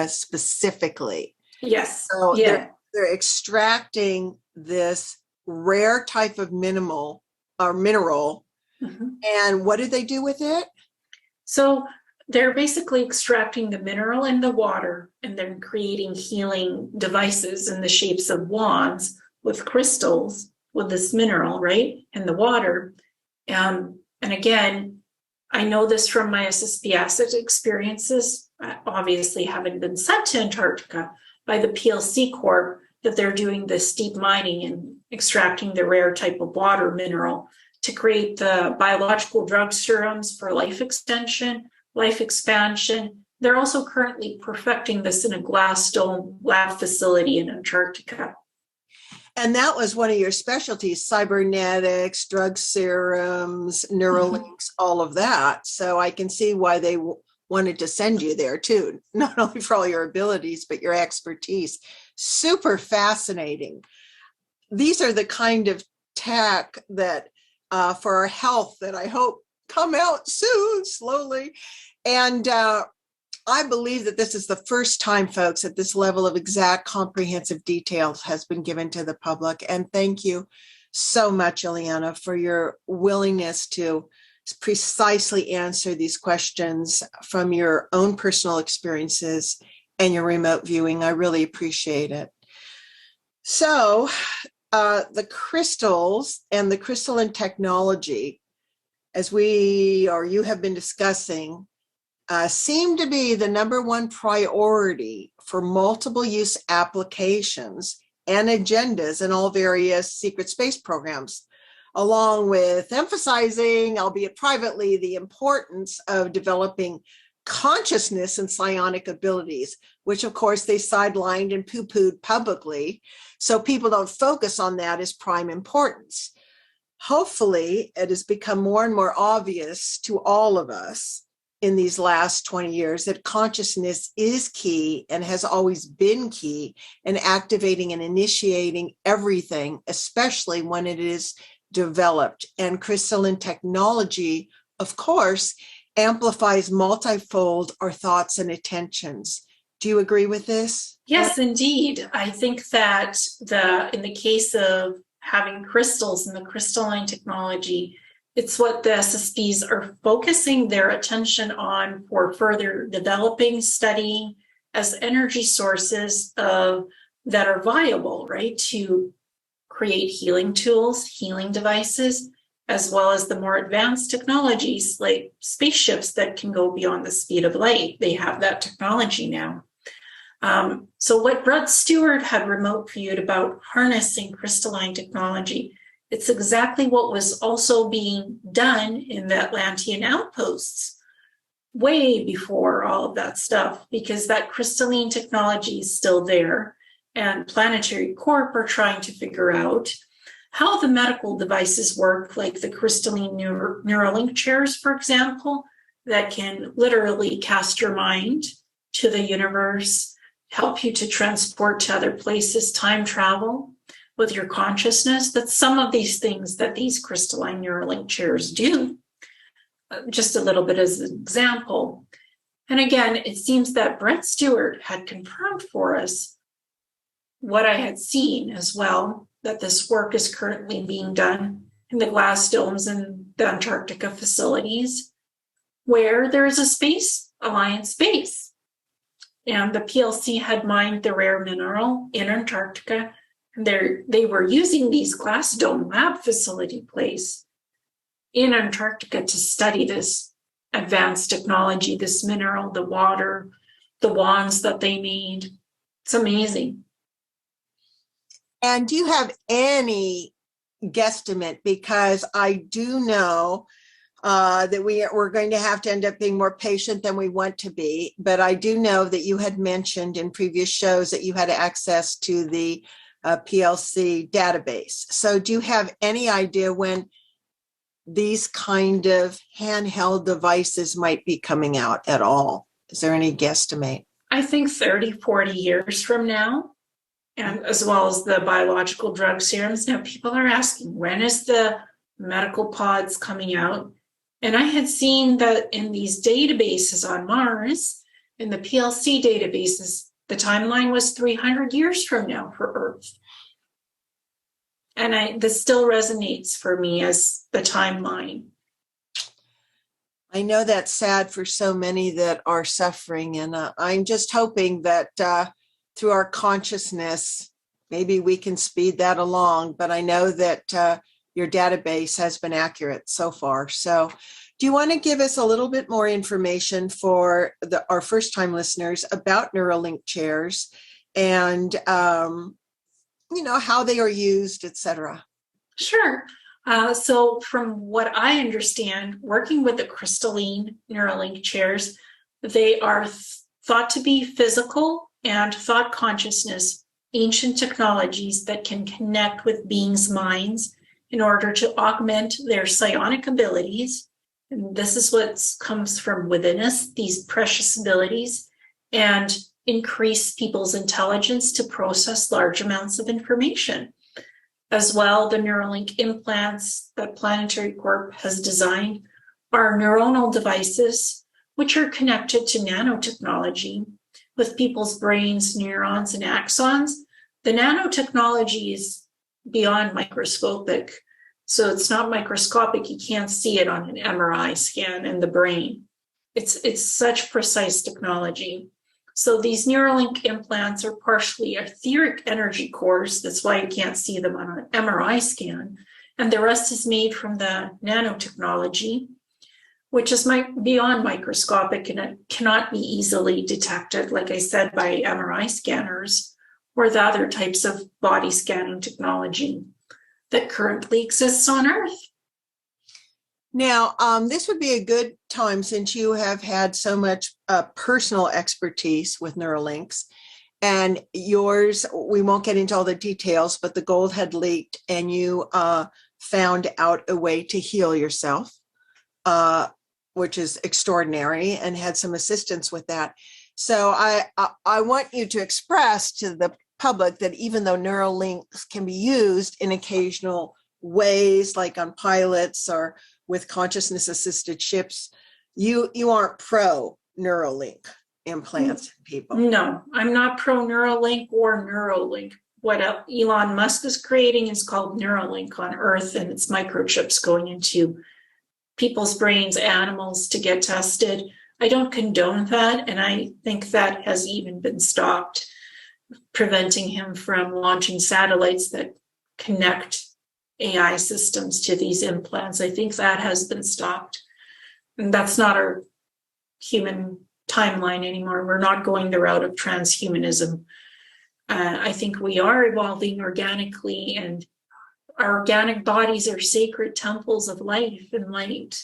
specifically. Yes. So yeah. they're extracting this rare type of mineral. Mm-hmm. And what do they do with it? So they're basically extracting the mineral in the water and then creating healing devices in the shapes of wands with crystals with this mineral, right, in the water. And again, I know this from my SSP asset experiences, obviously having been sent to Antarctica by the PLC Corp, that they're doing this deep mining and extracting the rare type of water mineral to create the biological drug serums for life extension, life expansion. They're also currently perfecting this in a glass dome lab facility in Antarctica. And that was one of your specialties, cybernetics, drug serums, Neuralinks, all of that. So I can see why they wanted to send you there too, not only for all your abilities, but your expertise. Super fascinating. These are the kind of tech that for our health that I hope come out soon, slowly. And I believe that this is the first time, folks, that this level of exact comprehensive details has been given to the public. And thank you so much, Ileana, for your willingness to precisely answer these questions from your own personal experiences and your remote viewing. I really appreciate it. So the crystals and the crystalline technology, as you have been discussing, seem to be the number one priority for multiple use applications and agendas in all various secret space programs, along with emphasizing, albeit privately, the importance of developing consciousness and psionic abilities, which of course they sidelined and poo-pooed publicly, so people don't focus on that as prime importance. Hopefully, it has become more and more obvious to all of us in these last 20 years that consciousness is key and has always been key in activating and initiating everything, especially when it is developed. And crystalline technology, of course, amplifies multifold our thoughts and attentions. Do you agree with this? Yes, indeed. I think that in the case of having crystals and the crystalline technology, it's what the SSPs are focusing their attention on for further developing, studying as energy sources that are viable, right, to create healing tools, healing devices, as well as the more advanced technologies like spaceships that can go beyond the speed of light. They have that technology now. So what Brett Stewart had remote viewed about harnessing crystalline technology, it's exactly what was also being done in the Atlantean outposts way before all of that stuff, because that crystalline technology is still there. And Planetary Corp are trying to figure out how the medical devices work, like the crystalline Neuralink chairs, for example, that can literally cast your mind to the universe, help you to transport to other places, time travel with your consciousness. That's some of these things that these crystalline Neuralink chairs do. Just a little bit as an example. And again, it seems that Brett Stewart had confirmed for us what I had seen as well, that this work is currently being done in the glass domes and the Antarctica facilities, where there is a Space Alliance base. And the PLC had mined the rare mineral in Antarctica, and they were using these glass dome lab facility place in Antarctica to study this advanced technology, this mineral, the water, the wands that they made. It's amazing. And do you have any guesstimate? Because I do know that we're going to have to end up being more patient than we want to be. But I do know that you had mentioned in previous shows that you had access to the PLC database. So do you have any idea when these kind of handheld devices might be coming out at all? Is there any guesstimate? I think 30, 40 years from now, and as well as the biological drug serums. Now, people are asking, when is the medical pods coming out? And I had seen that in these databases on Mars, in the PLC databases, the timeline was 300 years from now for Earth. And this still resonates for me as the timeline. I know that's sad for so many that are suffering, and I'm just hoping that through our consciousness, maybe we can speed that along. But I know that your database has been accurate so far. So do you want to give us a little bit more information for our first-time listeners about Neuralink chairs and how they are used, et cetera? Sure. So from what I understand, working with the crystalline Neuralink chairs, they are thought to be physical and thought consciousness, ancient technologies that can connect with beings' minds in order to augment their psionic abilities. And this is what comes from within us, these precious abilities, and increase people's intelligence to process large amounts of information. As well, the Neuralink implants that Planetary Corp has designed are neuronal devices which are connected to nanotechnology with people's brains, neurons, and axons. The nanotechnology is beyond microscopic. So it's not microscopic. You can't see it on an MRI scan in the brain. It's such precise technology. So these Neuralink implants are partially etheric energy cores. That's why you can't see them on an MRI scan. And the rest is made from the nanotechnology, which is beyond microscopic, and it cannot be easily detected, like I said, by MRI scanners or the other types of body scanning technology that currently exists on Earth. Now, this would be a good time, since you have had so much personal expertise with Neuralinks, and yours, we won't get into all the details, but the gold had leaked and you found out a way to heal yourself, which is extraordinary, and had some assistance with that. So I want you to express to the public that even though Neuralinks can be used in occasional ways, like on pilots or with consciousness assisted ships, you aren't pro Neuralink implants in people. No, I'm not pro Neuralink or Neuralink. What Elon Musk is creating is called Neuralink on Earth, and it's microchips going into people's brains, animals, to get tested. I don't condone that, and I think that has even been stopped, preventing him from launching satellites that connect AI systems to these implants. I think that has been stopped. And that's not our human timeline anymore. We're not going the route of transhumanism. I think we are evolving organically, and our organic bodies are sacred temples of life and light.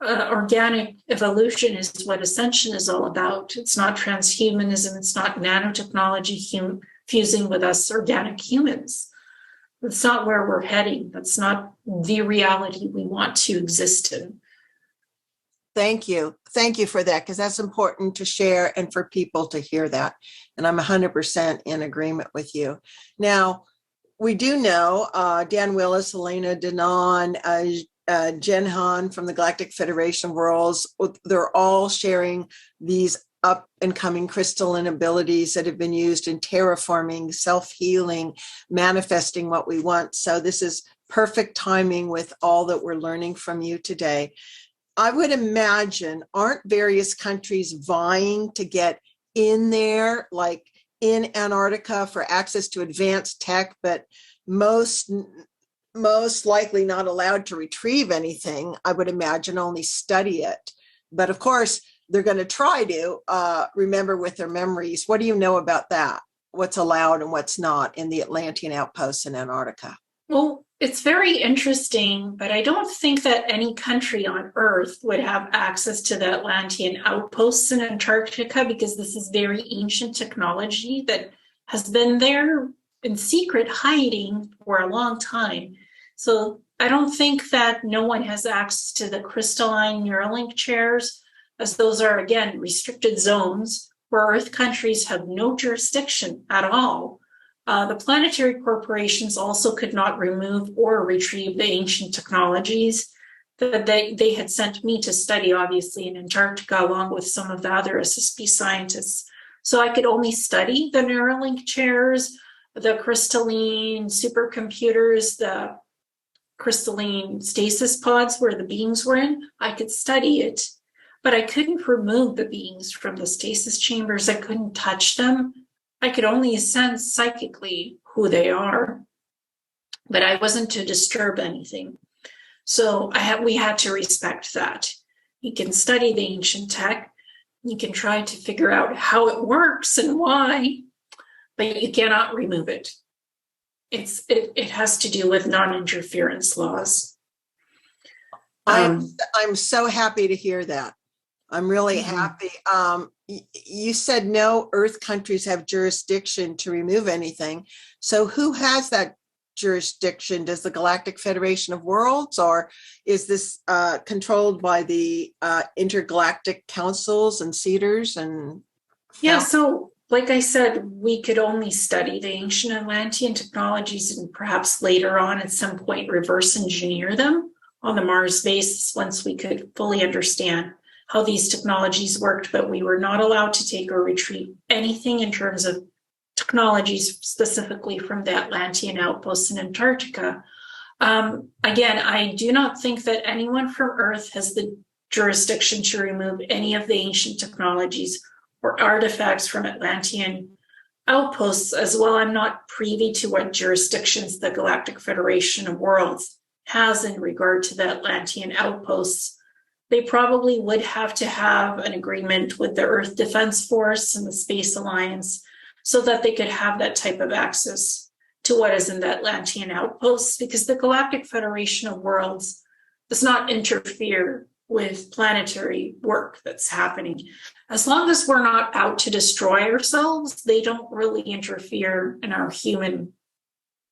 Organic evolution is what ascension is all about. It's not transhumanism. It's not nanotechnology fusing with us organic humans. That's not where we're heading. That's not the reality we want to exist in. Thank you. Thank you for that, because that's important to share and for people to hear that. And I'm 100% in agreement with you. Now, we do know Dan Willis, Elena Denon, Jen Han from the Galactic Federation of Worlds, they're all sharing these up and coming crystalline abilities that have been used in terraforming, self-healing, manifesting what we want. So this is perfect timing with all that we're learning from you today. I would imagine, aren't various countries vying to get in there, like in Antarctica for access to advanced tech, but most likely not allowed to retrieve anything? I would imagine only study it. But of course, they're going to try to remember with their memories. What do you know about that? What's allowed and what's not in the Atlantean outposts in Antarctica? Well, it's very interesting, but I don't think that any country on Earth would have access to the Atlantean outposts in Antarctica, because this is very ancient technology that has been there in secret hiding for a long time. So I don't think that no one has access to the crystalline Neuralink chairs, as those are, again, restricted zones where Earth countries have no jurisdiction at all. The planetary corporations also could not remove or retrieve the ancient technologies that they had sent me to study, obviously, in Antarctica, along with some of the other SSP scientists. So I could only study the Neuralink chairs, the crystalline supercomputers, the crystalline stasis pods where the beings were in. I could study it, but I couldn't remove the beings from the stasis chambers. I couldn't touch them. I could only sense psychically who they are, but I wasn't to disturb anything. So we had to respect that. You can study the ancient tech. You can try to figure out how it works and why, but you cannot remove it. It has to do with non-interference laws. I'm so happy to hear that. I'm really happy. You said no Earth countries have jurisdiction to remove anything. So who has that jurisdiction? Does the Galactic Federation of Worlds, or is this controlled by the intergalactic councils and CEDARs? And yeah, so like I said, we could only study the ancient Atlantean technologies and perhaps later on at some point reverse engineer them on the Mars basis once we could fully understand how these technologies worked, but we were not allowed to take or retrieve anything in terms of technologies specifically from the Atlantean outposts in Antarctica. Again, I do not think that anyone from Earth has the jurisdiction to remove any of the ancient technologies or artifacts from Atlantean outposts. As well, I'm not privy to what jurisdictions the Galactic Federation of Worlds has in regard to the Atlantean outposts. They probably would have to have an agreement with the Earth Defense Force and the Space Alliance so that they could have that type of access to what is in the Atlantean outposts, because the Galactic Federation of Worlds does not interfere with planetary work that's happening. As long as we're not out to destroy ourselves, they don't really interfere in our human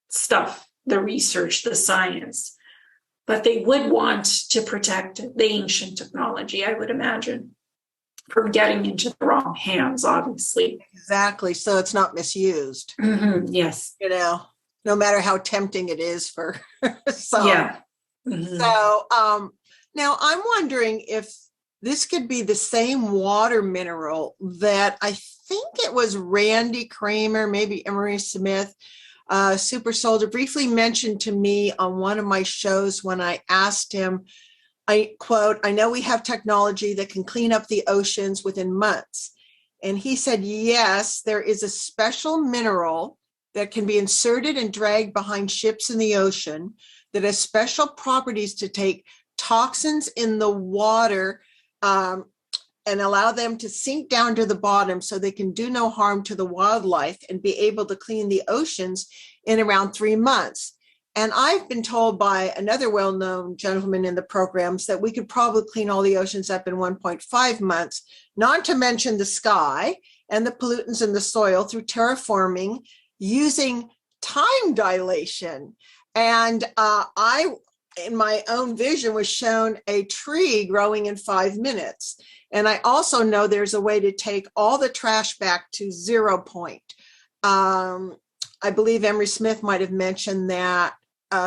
stuff, the research, the science. But they would want to protect the ancient technology, I would imagine, from getting into the wrong hands, obviously. Exactly. So it's not misused. Yes. You know, no matter how tempting it is for some. Yeah. So now I'm wondering if this could be the same water mineral that I think it was Randy Kramer, maybe Emery Smith, Super Soldier, briefly mentioned to me on one of my shows when I asked him, I quote, "I know we have technology that can clean up the oceans within months." And he said, yes, there is a special mineral that can be inserted and dragged behind ships in the ocean that has special properties to take toxins in the water and allow them to sink down to the bottom so they can do no harm to the wildlife and be able to clean the oceans in around 3 months. And I've been told by another well-known gentleman in the programs that we could probably clean all the oceans up in 1.5 months, not to mention the sky and the pollutants in the soil through terraforming using time dilation. And I, in my own vision, was shown a tree growing in 5 minutes. And I also know there's a way to take all the trash back to 0 point. I believe Emery Smith might have mentioned that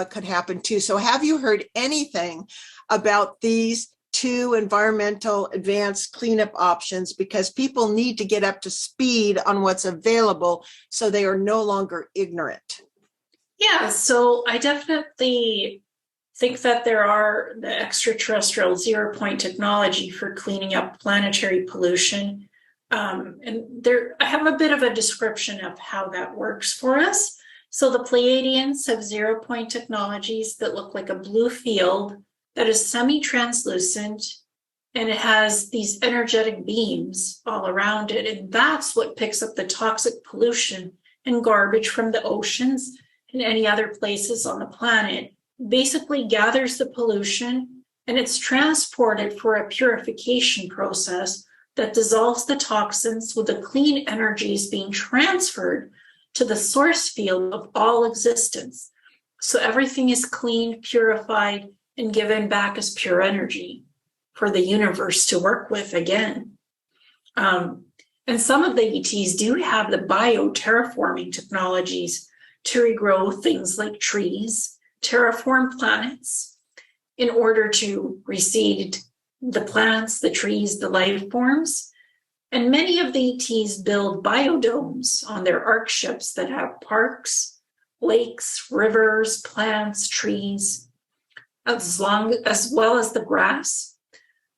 could happen too. So have you heard anything about these 2 environmental advanced cleanup options? Because people need to get up to speed on what's available so they are no longer ignorant. Yeah, so I definitely think that there are the extraterrestrial 0 point technology for cleaning up planetary pollution. And there, I have a bit of a description of how that works for us. So the Pleiadians have 0 point technologies that look like a blue field that is semi-translucent, and it has these energetic beams all around it. And that's what picks up the toxic pollution and garbage from the oceans and any other places on the planet, basically gathers the pollution, and it's transported for a purification process that dissolves the toxins with the clean energies being transferred to the source field of all existence. So everything is cleaned, purified, and given back as pure energy for the universe to work with again. And some of the ETs do have the bioterraforming technologies to regrow things like trees, terraform planets in order to reseed the plants, the trees, the life forms. And many of the ETs build biodomes on their ark ships that have parks, lakes, rivers, plants, trees, as well as the grass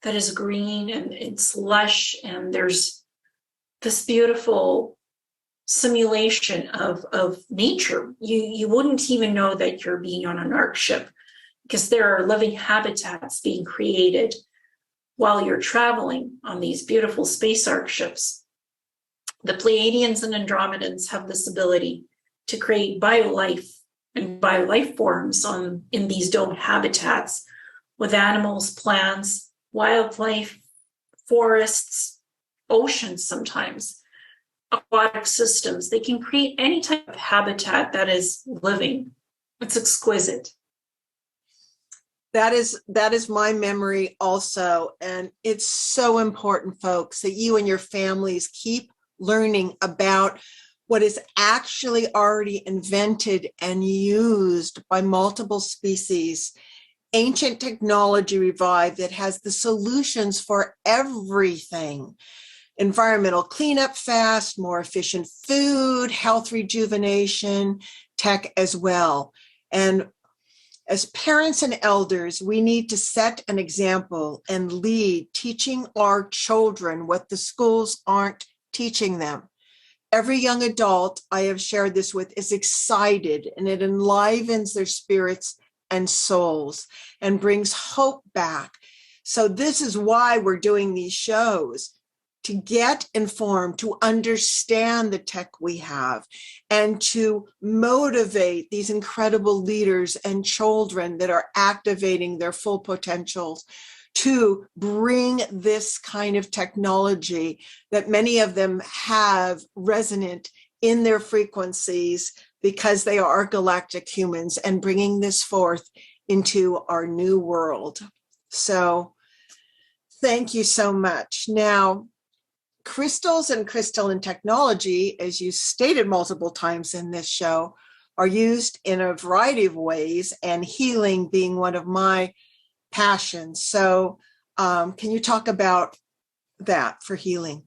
that is green and it's lush, and there's this beautiful simulation of nature. You wouldn't even know that you're being on an ark ship because there are living habitats being created while you're traveling on these beautiful space ark ships. The Pleiadians and Andromedans have this ability to create biolife and biolife forms in these domed habitats with animals, plants, wildlife, forests, oceans sometimes, aquatic systems. They can create any type of habitat that is living. It's exquisite. That is my memory also. And it's so important, folks, that you and your families keep learning about what is actually already invented and used by multiple species. Ancient technology revived that has the solutions for everything. Environmental cleanup fast, more efficient food, health rejuvenation, tech as well. And as parents and elders, we need to set an example and lead, teaching our children what the schools aren't teaching them. Every young adult I have shared this with is excited, and it enlivens their spirits and souls and brings hope back. So this is why we're doing these shows, to get informed, to understand the tech we have, and to motivate these incredible leaders and children that are activating their full potentials to bring this kind of technology that many of them have resonant in their frequencies because they are galactic humans, and bringing this forth into our new world. So thank you so much. Now, crystals and crystalline technology, as you stated multiple times in this show, are used in a variety of ways, and healing being one of my passions. So can you talk about that for healing?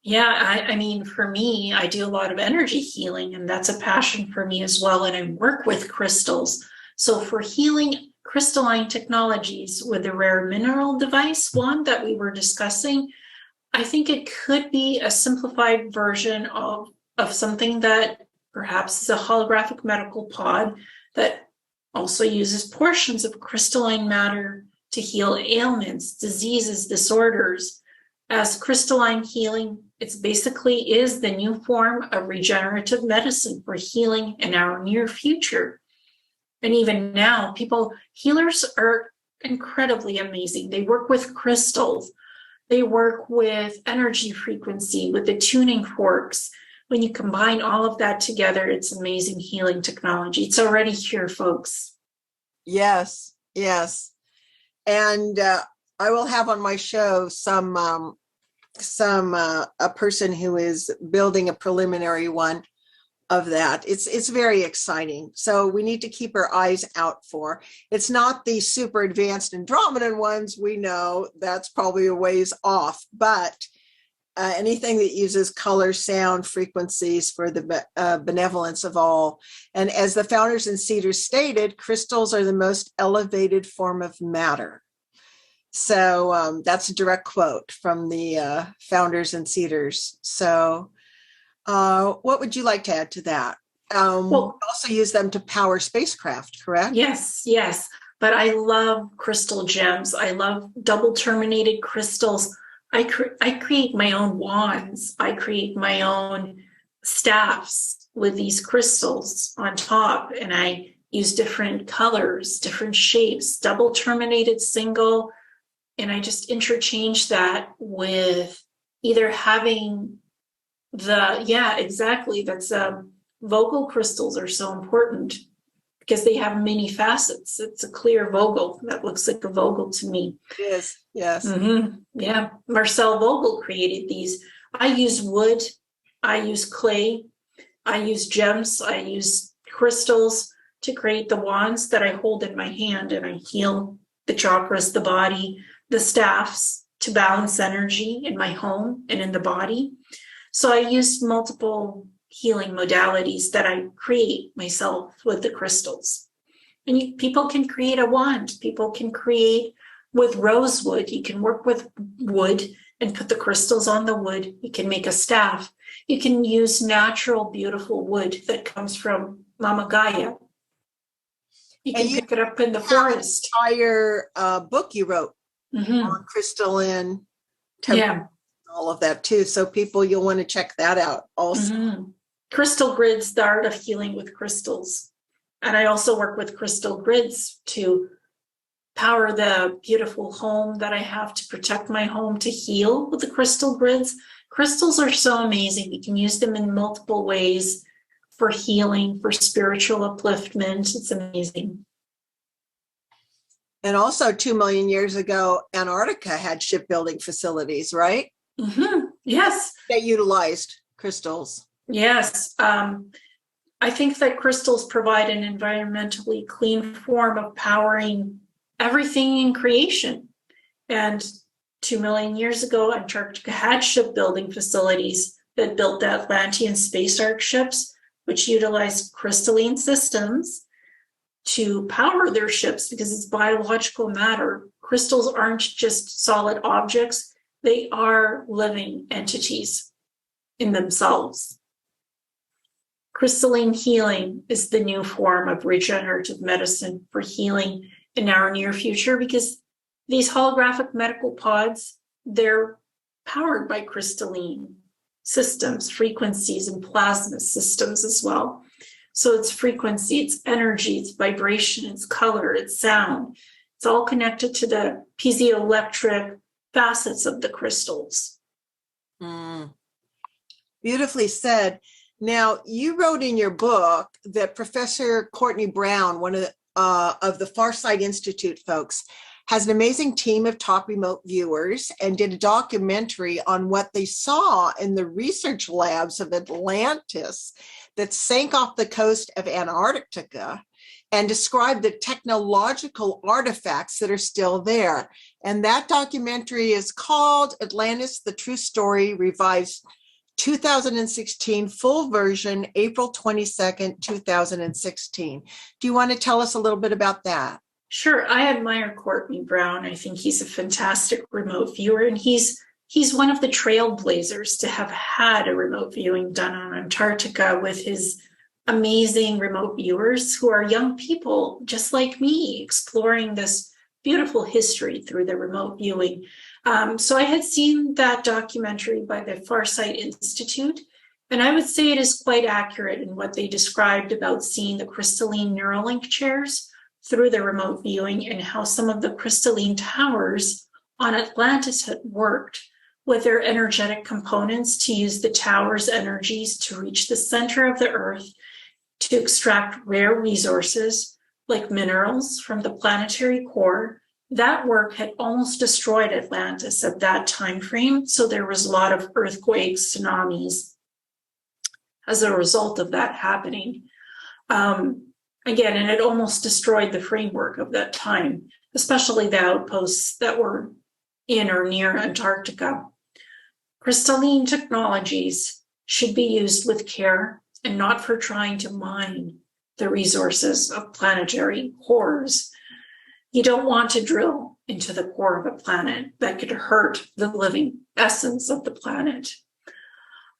Yeah, I mean, for me, I do a lot of energy healing, and that's a passion for me as well. And I work with crystals. So for healing crystalline technologies with the rare mineral device one that we were discussing, I think it could be a simplified version of something that perhaps is a holographic medical pod that also uses portions of crystalline matter to heal ailments, diseases, disorders. As crystalline healing, it's basically is the new form of regenerative medicine for healing in our near future. And even now, healers are incredibly amazing. They work with crystals. They work with energy frequency, with the tuning forks. When you combine all of that together, it's amazing healing technology. It's already here, folks. Yes, yes. And I will have on my show a person who is building a preliminary one of that. It's very exciting. So we need to keep our eyes out for. It's not the super advanced Andromedan ones. We know that's probably a ways off, but anything that uses color, sound, frequencies for the benevolence of all. And as the founders and seeders stated, crystals are the most elevated form of matter. So that's a direct quote from the founders and seeders. So what would you like to add to that? Well, also use them to power spacecraft, correct? Yes. But I love crystal gems. I love double terminated crystals. I create my own wands. I create my own staffs with these crystals on top, and I use different colors, different shapes, double terminated, single, and I just interchange that with either having that's vocal crystals are so important because they have many facets. It's a clear Vogel that looks like a Vogel to me. Yes. Mm-hmm. Yeah, Marcel Vogel created these. I use wood, I use clay, I use gems, I use crystals to create the wands that I hold in my hand, and I heal the chakras, the body, the staffs to balance energy in my home and in the body. So I use multiple healing modalities that I create myself with the crystals. And people can create a wand. People can create with rosewood. You can work with wood and put the crystals on the wood. You can make a staff. You can use natural, beautiful wood that comes from Mama Gaia. You can pick it up in the forest. Entire book you wrote on crystalline temperature, all of that too. So people, you'll want to check that out also. Crystal grids, the art of healing with crystals. And I also work with crystal grids to power the beautiful home that I have, to protect my home, to heal with the crystal grids. Crystals are so amazing. You can use them in multiple ways for healing, for spiritual upliftment. It's amazing. And also 2 million years ago, Antarctica had shipbuilding facilities, right? Yes. That utilized crystals. Yes. I think that crystals provide an environmentally clean form of powering everything in creation. And 2 million years ago, Antarctica had shipbuilding facilities that built the Atlantean space arc ships, which utilized crystalline systems to power their ships because it's biological matter. Crystals aren't just solid objects. They are living entities in themselves. Crystalline healing is the new form of regenerative medicine for healing in our near future, because these holographic medical pods, they're powered by crystalline systems, frequencies, and plasma systems as well. So it's frequency, it's energy, it's vibration, it's color, it's sound. It's all connected to the piezoelectric facets of the crystals. Beautifully said. Now, you wrote in your book that Professor Courtney Brown, one of the Farsight Institute folks, has an amazing team of top remote viewers and did a documentary on what they saw in the research labs of Atlantis that sank off the coast of Antarctica, and described the technological artifacts that are still there. And that documentary is called Atlantis, The True Story, Revised 2016, full version, April 22nd, 2016. Do you want to tell us a little bit about that? Sure. I admire Courtney Brown. I think he's a fantastic remote viewer, and he's one of the trailblazers to have had a remote viewing done on Antarctica with his amazing remote viewers who are young people just like me, exploring this beautiful history through the remote viewing. So I had seen that documentary by the Farsight Institute, and I would say it is quite accurate in what they described about seeing the crystalline Neuralink chairs through the remote viewing, and how some of the crystalline towers on Atlantis had worked with their energetic components to use the tower's energies to reach the center of the earth to extract rare resources like minerals from the planetary core. That work had almost destroyed Atlantis at that time frame, so there was a lot of earthquakes, tsunamis as a result of that happening. Again, and it almost destroyed the framework of that time, especially the outposts that were in or near Antarctica. Crystalline technologies should be used with care and not for trying to mine the resources of planetary cores. You don't want to drill into the core of a planet. That could hurt the living essence of the planet.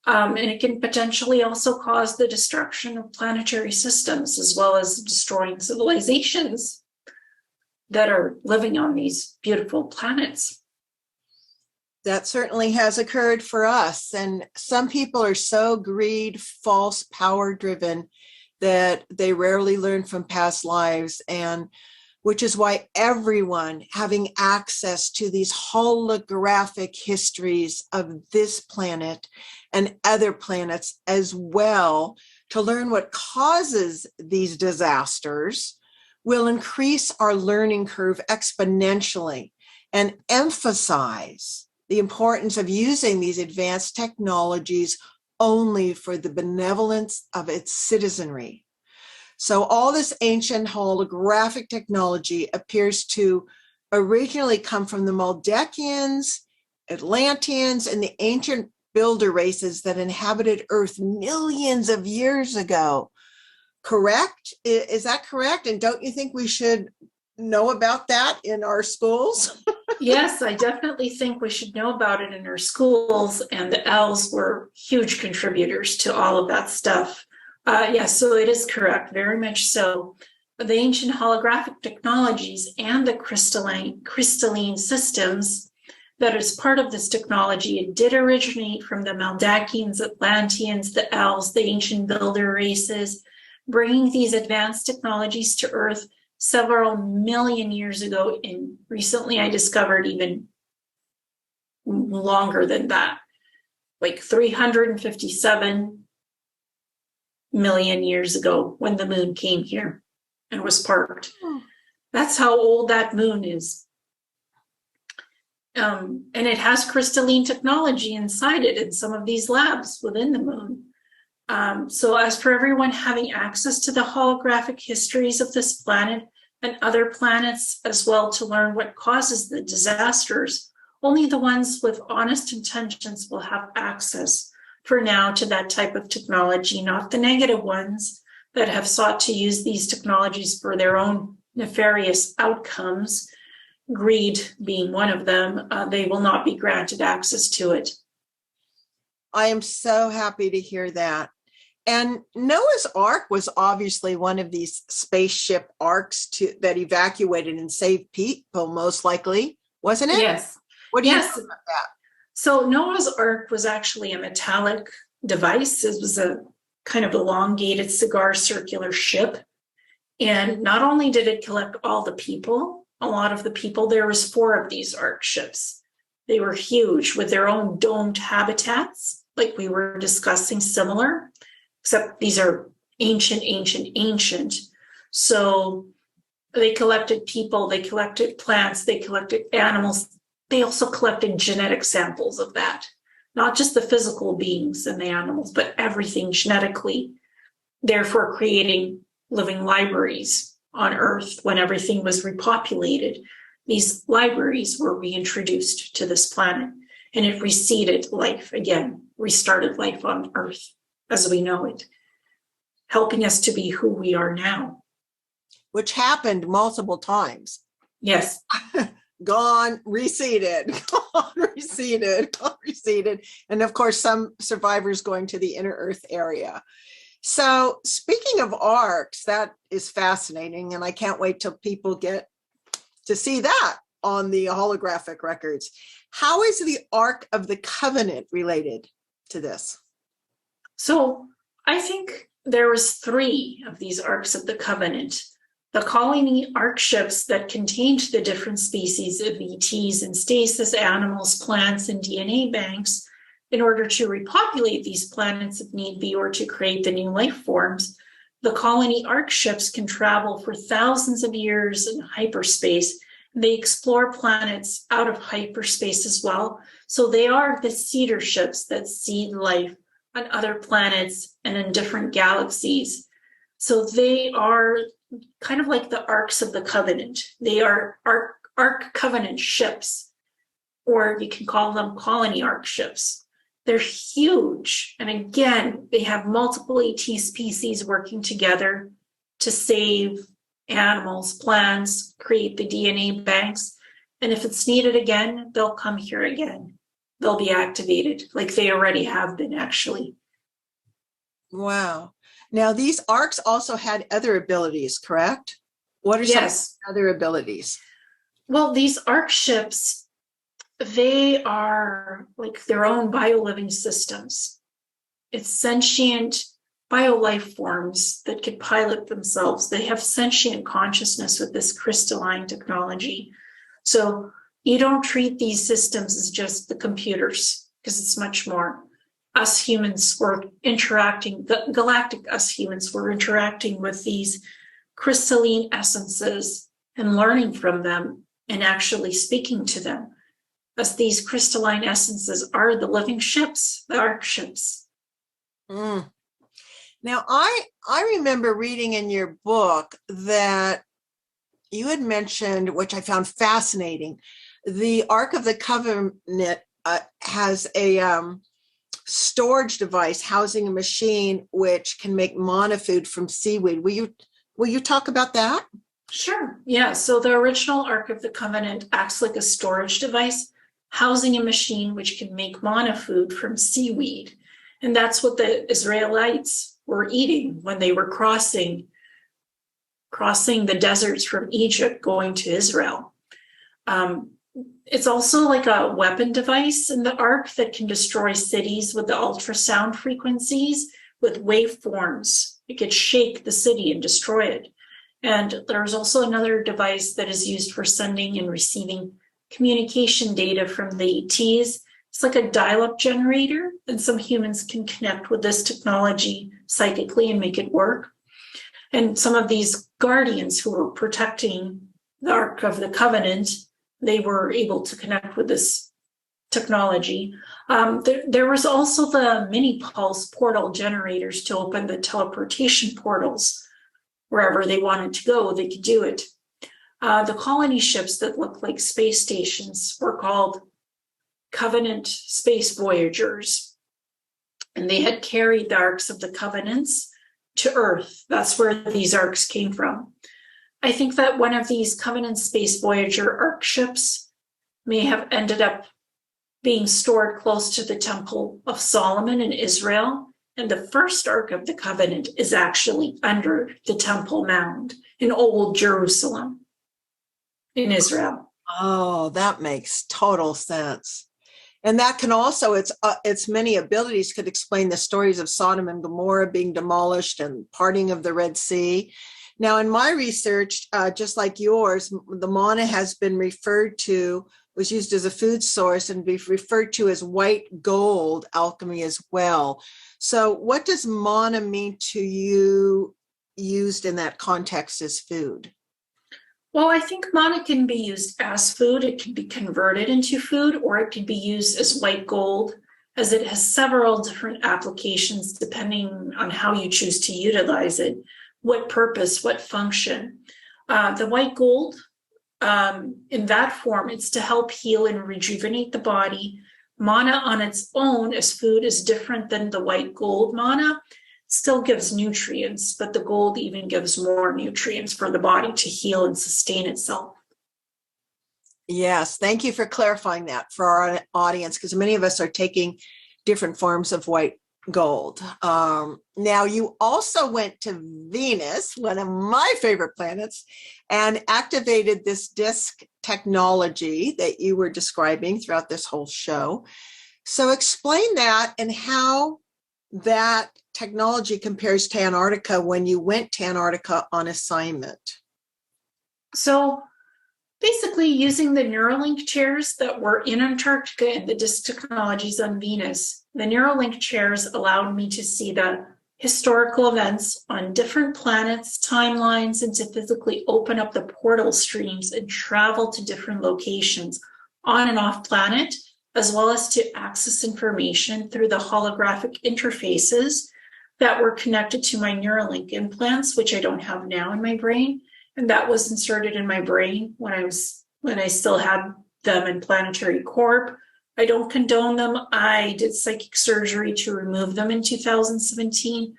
And it can potentially also cause the destruction of planetary systems, as well as destroying civilizations that are living on these beautiful planets. That certainly has occurred for us. And some people are so greed, false, power driven that they rarely learn from past lives. And which is why everyone having access to these holographic histories of this planet and other planets as well, to learn what causes these disasters, will increase our learning curve exponentially and emphasize the importance of using these advanced technologies only for the benevolence of its citizenry. So all this ancient holographic technology appears to originally come from the Maldekians, Atlanteans, and the ancient builder races that inhabited Earth millions of years ago. Correct? Is that correct? And don't you think we should know about that in our schools? Yes, I definitely think we should know about it in our schools, and the elves were huge contributors to all of that stuff. Yes, so it is correct, very much so. The ancient holographic technologies and the crystalline systems that is part of this technology, it did originate from the Maldakians, Atlanteans, the elves, the ancient builder races, bringing these advanced technologies to Earth several million years ago. And recently I discovered even longer than that, like 357 million years ago, when the moon came here and was parked. That's how old that moon is. And it has crystalline technology inside it in some of these labs within the moon. So as for everyone having access to the holographic histories of this planet and other planets as well, to learn what causes the disasters, only the ones with honest intentions will have access for now to that type of technology, not the negative ones that have sought to use these technologies for their own nefarious outcomes, greed being one of them. They will not be granted access to it. I am so happy to hear that. And Noah's Ark was obviously one of these spaceship arks that evacuated and saved people, most likely, wasn't it? Yes. What do you know about that? So Noah's Ark was actually a metallic device. It was a kind of elongated cigar circular ship. And not only did it collect all the people, a lot of the people, there was 4 of these Ark ships. They were huge with their own domed habitats, like we were discussing, similar, except these are ancient. So they collected people, they collected plants, they collected animals. They also collected genetic samples of that, not just the physical beings and the animals, but everything genetically, therefore creating living libraries on Earth. When everything was repopulated, these libraries were reintroduced to this planet, and it reseeded life again, restarted life on Earth as we know it, helping us to be who we are now. Which happened multiple times. Yes. Gone, reseeded, gone, reseeded, gone, reseeded. And of course, some survivors going to the inner Earth area. So speaking of arcs, that is fascinating, and I can't wait till people get to see that on the holographic records. How is the Ark of the Covenant related to this? So I think there was 3 of these Arks of the Covenant. The colony Ark ships that contained the different species of ETs and stasis animals, plants, and DNA banks in order to repopulate these planets if need be, or to create the new life forms. The colony Ark ships can travel for thousands of years in hyperspace. They explore planets out of hyperspace as well. So they are the seeder ships that seed life on other planets and in different galaxies. So they are kind of like the Arks of the Covenant. They are Ark Covenant ships, or you can call them colony Ark ships. They're huge. And again, they have multiple ET species working together to save animals, plants, create the DNA banks. And if it's needed again, they'll come here again. They'll be activated like they already have been, actually. Wow. Now, these arcs also had other abilities, correct? What are some other abilities? Well, these Ark ships, they are like their own bio-living systems. It's sentient bio-life forms that could pilot themselves. They have sentient consciousness with this crystalline technology. So you don't treat these systems as just the computers, because it's much more. Us humans were interacting, the galactic us humans were interacting with these crystalline essences and learning from them and actually speaking to them, as these crystalline essences are the living ships, the Ark ships. Mm. Now, I remember reading in your book that you had mentioned, which I found fascinating, the Ark of the Covenant has a storage device housing a machine which can make monofood from seaweed. Will you talk about that? Sure. Yeah. So the original Ark of the Covenant acts like a storage device housing a machine which can make monofood from seaweed. And that's what the Israelites were eating when they were crossing the deserts from Egypt going to Israel. It's also like a weapon device in the Ark that can destroy cities with the ultrasound frequencies with waveforms. It could shake the city and destroy it. And there's also another device that is used for sending and receiving communication data from the ETs. It's like a dial-up generator, and some humans can connect with this technology psychically and make it work. And some of these guardians who were protecting the Ark of the Covenant, they were able to connect with this technology. There was also the mini pulse portal generators to open the teleportation portals. Wherever they wanted to go, they could do it. The colony ships that looked like space stations were called Covenant Space Voyagers. And they had carried the Arks of the Covenants to Earth. That's where these Arks came from. I think that one of these Covenant Space Voyager Ark ships may have ended up being stored close to the Temple of Solomon in Israel. And the first Ark of the Covenant is actually under the Temple Mound in Old Jerusalem in Israel. Oh, that makes total sense. And that can also, its many abilities could explain the stories of Sodom and Gomorrah being demolished and parting of the Red Sea. Now, in my research, just like yours, the manna has been was used as a food source and be referred to as white gold alchemy as well. So what does manna mean to you used in that context as food? Well, I think manna can be used as food. It can be converted into food, or it can be used as white gold, as it has several different applications depending on how you choose to utilize it, what purpose, what function. The white gold, in that form, it's to help heal and rejuvenate the body. Manna on its own as food is different than the white gold manna. Still gives nutrients, but the gold even gives more nutrients for the body to heal and sustain itself. Yes, thank you for clarifying that for our audience, because many of us are taking different forms of white gold. Now, you also went to Venus, one of my favorite planets, and activated this disk technology that you were describing throughout this whole show. So explain that and how that technology compares to Antarctica when you went to Antarctica on assignment. So basically, using the Neuralink chairs that were in Antarctica and the disk technologies on Venus, the Neuralink chairs allowed me to see the historical events on different planets, timelines, and to physically open up the portal streams and travel to different locations on and off planet, as well as to access information through the holographic interfaces that were connected to my Neuralink implants, which I don't have now in my brain. And that was inserted in my brain when I still had them in Planetary Corp. I don't condone them. I did psychic surgery to remove them in 2017.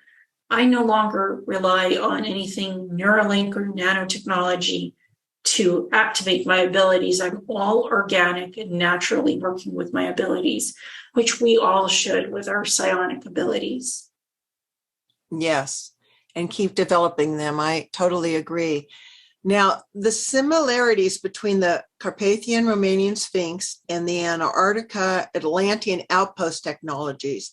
I no longer rely on anything Neuralink or nanotechnology to activate my abilities. I'm all organic and naturally working with my abilities, which we all should with our psionic abilities. Yes, and keep developing them. I totally agree. Now, the similarities between the Carpathian Romanian Sphinx and the Antarctica Atlantean outpost technologies,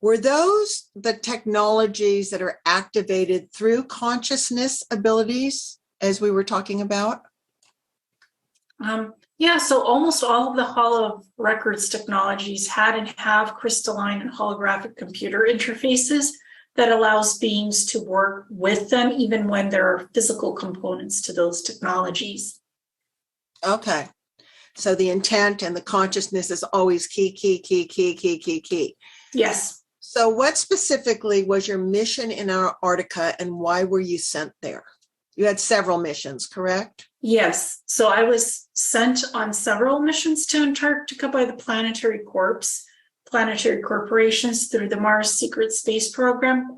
were those the technologies that are activated through consciousness abilities, as we were talking about? Yeah, so almost all of the Holo Records technologies had and have crystalline and holographic computer interfaces that allows beings to work with them even when there are physical components to those technologies. Okay. So the intent and the consciousness is always key. Yes. So what specifically was your mission in Antarctica and why were you sent there? You had several missions, correct? Yes. So I was sent on several missions to Antarctica by the Planetary Corporations through the Mars Secret Space Program,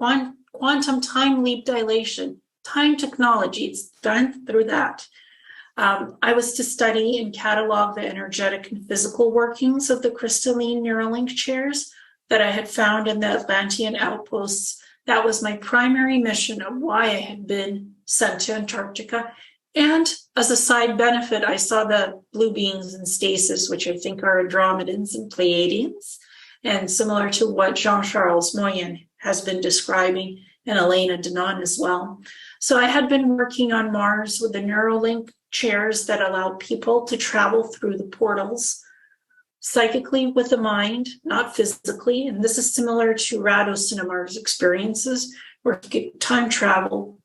quantum time leap dilation, time technology. It's done through that. I was to study and catalog the energetic and physical workings of the crystalline Neuralink chairs that I had found in the Atlantean outposts. That was my primary mission of why I had been sent to Antarctica. And as a side benefit, I saw the blue beings in stasis, which I think are Andromedans and Pleiadians, and similar to what Jean-Charles Moyen has been describing, and Ileana Denon as well. So I had been working on Mars with the Neuralink chairs that allow people to travel through the portals psychically with the mind, not physically. And this is similar to Rado Cinemar's experiences, where you get time travel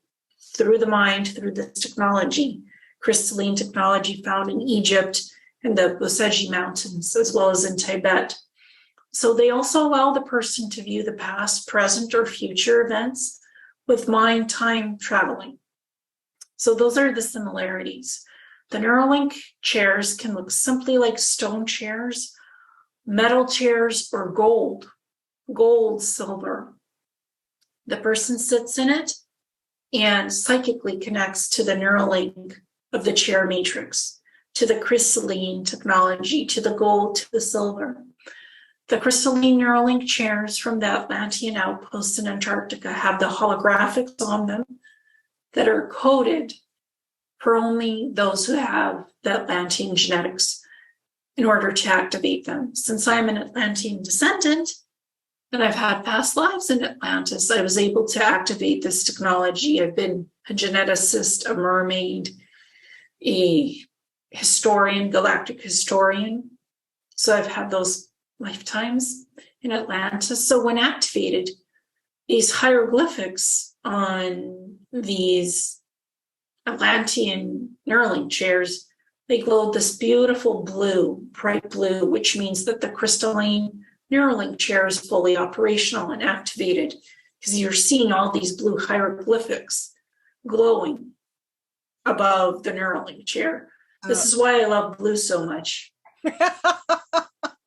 through the mind, through this technology, crystalline technology found in Egypt and the Boseji Mountains, as well as in Tibet. So they also allow the person to view the past, present, or future events with mind time traveling. So those are the similarities. The Neuralink chairs can look simply like stone chairs, metal chairs, or gold, silver. The person sits in it and psychically connects to the Neuralink of the chair matrix, to the crystalline technology, to the gold, to the silver. The crystalline Neuralink chairs from the Atlantean outposts in Antarctica have the holographics on them that are coded for only those who have the Atlantean genetics in order to activate them. Since I'm an Atlantean descendant and I've had past lives in Atlantis, I was able to activate this technology. I've been a geneticist, a mermaid, a historian, galactic historian. So I've had those lifetimes in Atlantis. So when activated, these hieroglyphics on these Atlantean Neuralink chairs, they glowed this beautiful blue, bright blue, which means that the crystalline Neuralink chair is fully operational and activated, because you're seeing all these blue hieroglyphics glowing above the Neuralink chair. This is why I love blue so much.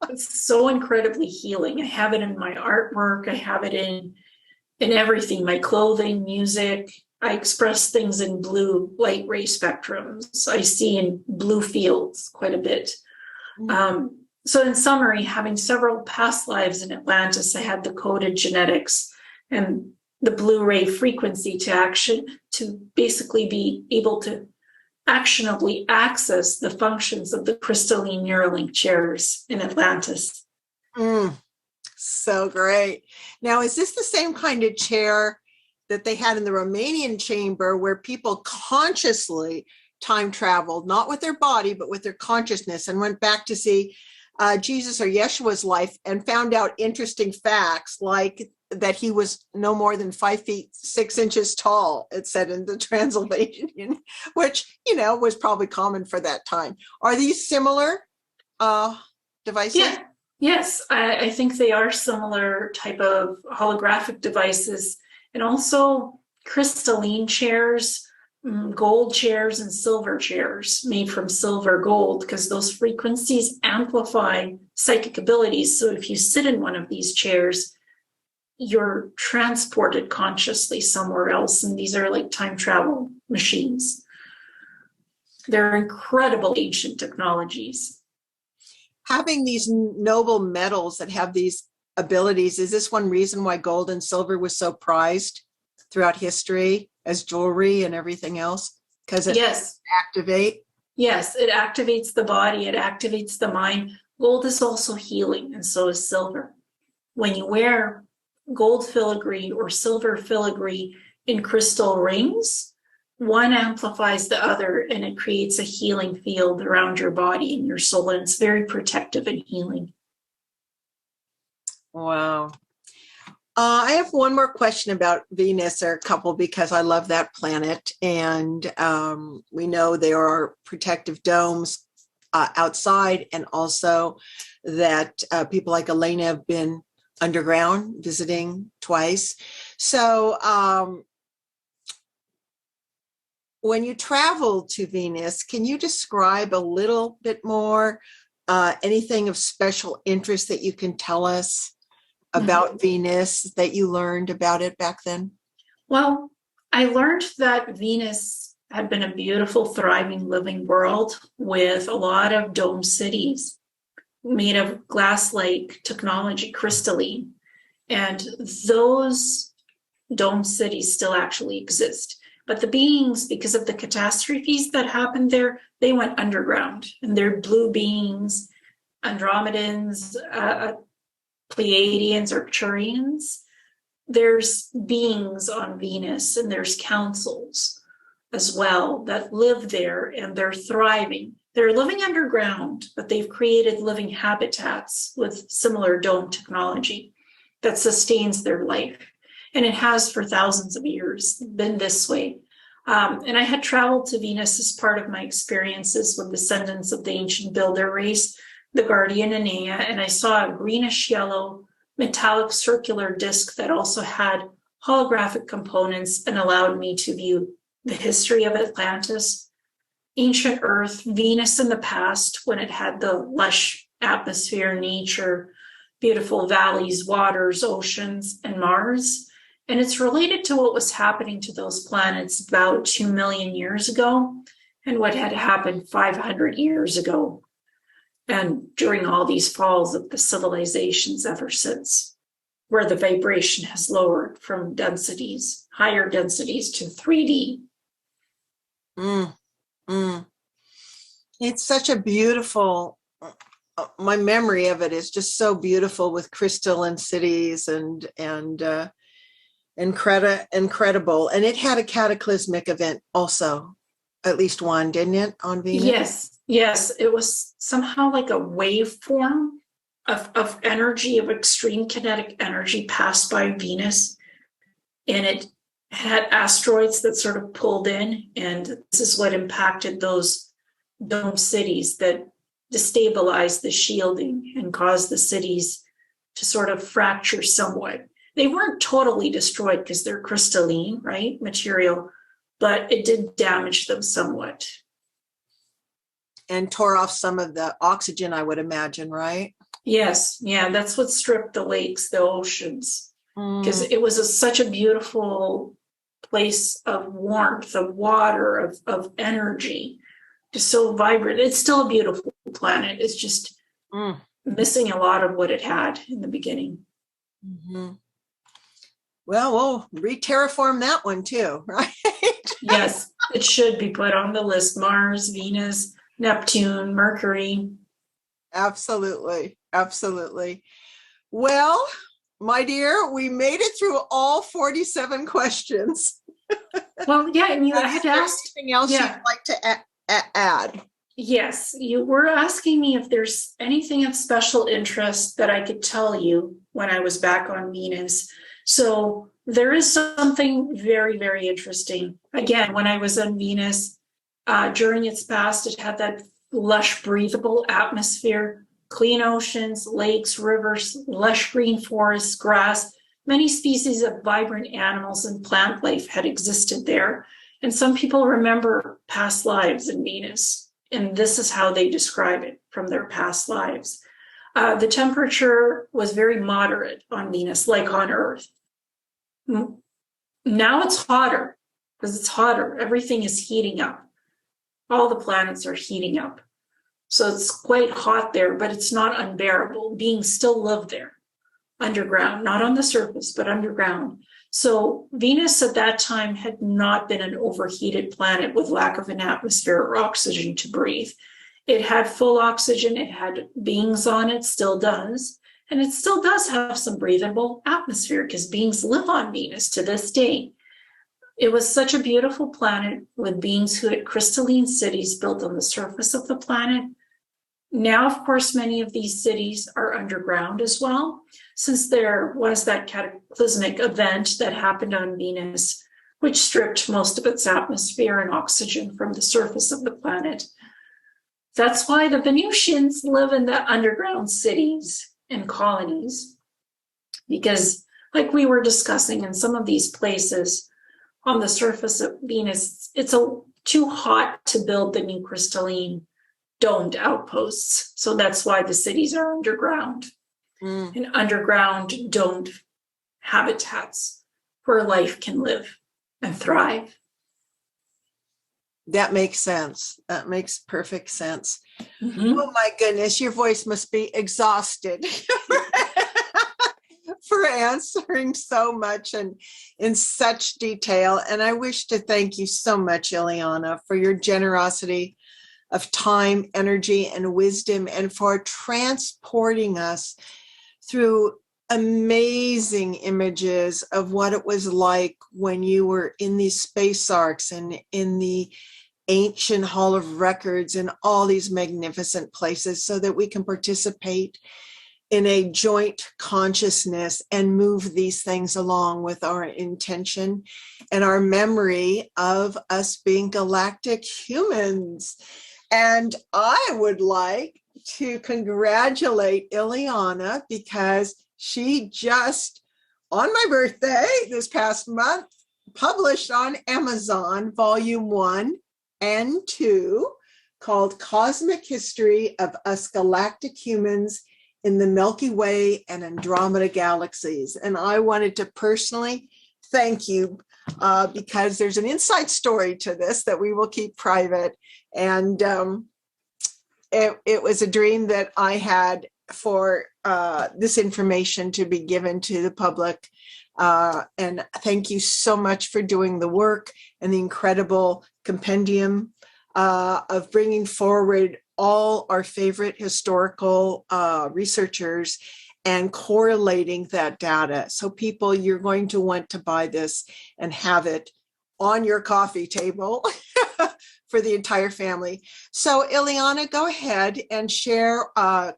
It's so incredibly healing. I have it in my artwork. I have it in everything, my clothing, music. I express things in blue light ray spectrums. I see in blue fields quite a bit. So in summary, having several past lives in Atlantis, I had the coded genetics and the Blu-ray frequency to basically be able to actionably access the functions of the crystalline Neuralink chairs in Atlantis. So great. Now, is this the same kind of chair that they had in the Romanian chamber where people consciously time traveled, not with their body, but with their consciousness, and went back to see Jesus or Yeshua's life and found out interesting facts like that he was no more than 5 feet 6 inches tall, it said in the Transylvanian, which, was probably common for that time. Are these similar devices? Yeah. Yes, I think they are similar type of holographic devices, and also crystalline chairs, gold chairs and silver chairs made from silver gold, because those frequencies amplify psychic abilities. So if you sit in one of these chairs, you're transported consciously somewhere else. And these are like time travel machines. They're incredible ancient technologies. Having these noble metals that have these abilities, is this one reason why gold and silver was so prized throughout history as jewelry and everything else? Because it activate? Yes, it activates the body, it activates the mind. Gold is also healing, and so is silver. When you wear gold filigree or silver filigree in crystal rings, one amplifies the other, and it creates a healing field around your body and your soul, and it's very protective and healing. Wow. I have one more question about Venus, or a couple, because I love that planet. And we know there are protective domes outside, and also that people like Ileana have been underground visiting twice. So when you travel to Venus, can you describe a little bit more, anything of special interest that you can tell us about Venus that you learned about it back then? Well, I learned that Venus had been a beautiful, thriving, living world with a lot of dome cities made of glass-like technology, crystalline. And those dome cities still actually exist. But the beings, because of the catastrophes that happened there, they went underground. And they're blue beings, Andromedans, Pleiadians, Arcturians. There's beings on Venus, and there's councils as well that live there, and they're thriving. They're living underground, but they've created living habitats with similar dome technology that sustains their life. And it has for thousands of years been this way. And I had traveled to Venus as part of my experiences with descendants of the ancient builder race, the guardian Enea, and I saw a greenish yellow metallic circular disc that also had holographic components and allowed me to view the history of Atlantis, ancient Earth, Venus in the past when it had the lush atmosphere, nature, beautiful valleys, waters, oceans, and Mars. And it's related to what was happening to those planets about 2 million years ago and what had happened 500 years ago, and during all these falls of the civilizations ever since, where the vibration has lowered from densities, higher densities, to 3D. It's such a beautiful, my memory of it is just so beautiful, with crystalline cities and incredible. And it had a cataclysmic event also, at least one, didn't it, on Venus? Yes. It was somehow like a waveform of energy, of extreme kinetic energy passed by Venus. And it had asteroids that sort of pulled in. And this is what impacted those dome cities that destabilized the shielding and caused the cities to sort of fracture somewhat. They weren't totally destroyed because they're crystalline, right, material, but it did damage them somewhat. And tore off some of the oxygen, I would imagine, right? Yes, yeah, that's what stripped the lakes, the oceans, because it was such a beautiful place of warmth, of water, of energy, just so vibrant. It's still a beautiful planet. It's just missing a lot of what it had in the beginning. Mhm. Well, we'll re-terraform that one too, right? Yes, it should be put on the list. Mars, Venus, Neptune, Mercury. Absolutely. Absolutely. Well, my dear, we made it through all 47 questions. Well, yeah, and you Is had there asked, anything else yeah, you'd like to add? yes, you were asking me if there's anything of special interest that I could tell you when I was back on Venus. So there is something very, very interesting. Again, when I was on Venus, during its past, it had that lush, breathable atmosphere, clean oceans, lakes, rivers, lush green forests, grass. Many species of vibrant animals and plant life had existed there. And some people remember past lives in Venus. And this is how they describe it from their past lives. The temperature was very moderate on Venus, like on Earth. Now it's hotter because it's hotter. Everything is heating up. All the planets are heating up. So it's quite hot there, but it's not unbearable. Beings still live there, underground, not on the surface, but underground. So Venus at that time had not been an overheated planet with lack of an atmosphere or oxygen to breathe. It had full oxygen, it had beings on it, still does, and it still does have some breathable atmosphere because beings live on Venus to this day. It was such a beautiful planet with beings who had crystalline cities built on the surface of the planet. Now, of course, many of these cities are underground as well, since there was that cataclysmic event that happened on Venus, which stripped most of its atmosphere and oxygen from the surface of the planet. That's why the Venusians live in the underground cities and colonies, because like we were discussing in some of these places on the surface of Venus, it's too hot to build the new crystalline domed outposts. So that's why the cities are underground and underground domed habitats where life can live and thrive. That makes sense. That makes perfect sense. Mm-hmm. Oh my goodness, your voice must be exhausted for answering so much and in such detail. And I wish to thank you so much, Ileana, for your generosity of time, energy, and wisdom, and for transporting us through amazing images of what it was like when you were in these space arcs and in the ancient Hall of Records and all these magnificent places, so that we can participate in a joint consciousness and move these things along with our intention and our memory of us being galactic humans. And I would like to congratulate Ileana because she just, on my birthday this past month, published on Amazon Volume 1 and 2, called Cosmic History of Us Galactic Humans in the Milky Way and Andromeda Galaxies. And I wanted to personally thank you because there's an inside story to this that we will keep private. And it was a dream that I had for this information to be given to the public. And thank you so much for doing the work and the incredible compendium of bringing forward all our favorite historical researchers and correlating that data. So people, you're going to want to buy this and have it on your coffee table for the entire family. So Ileana, go ahead and share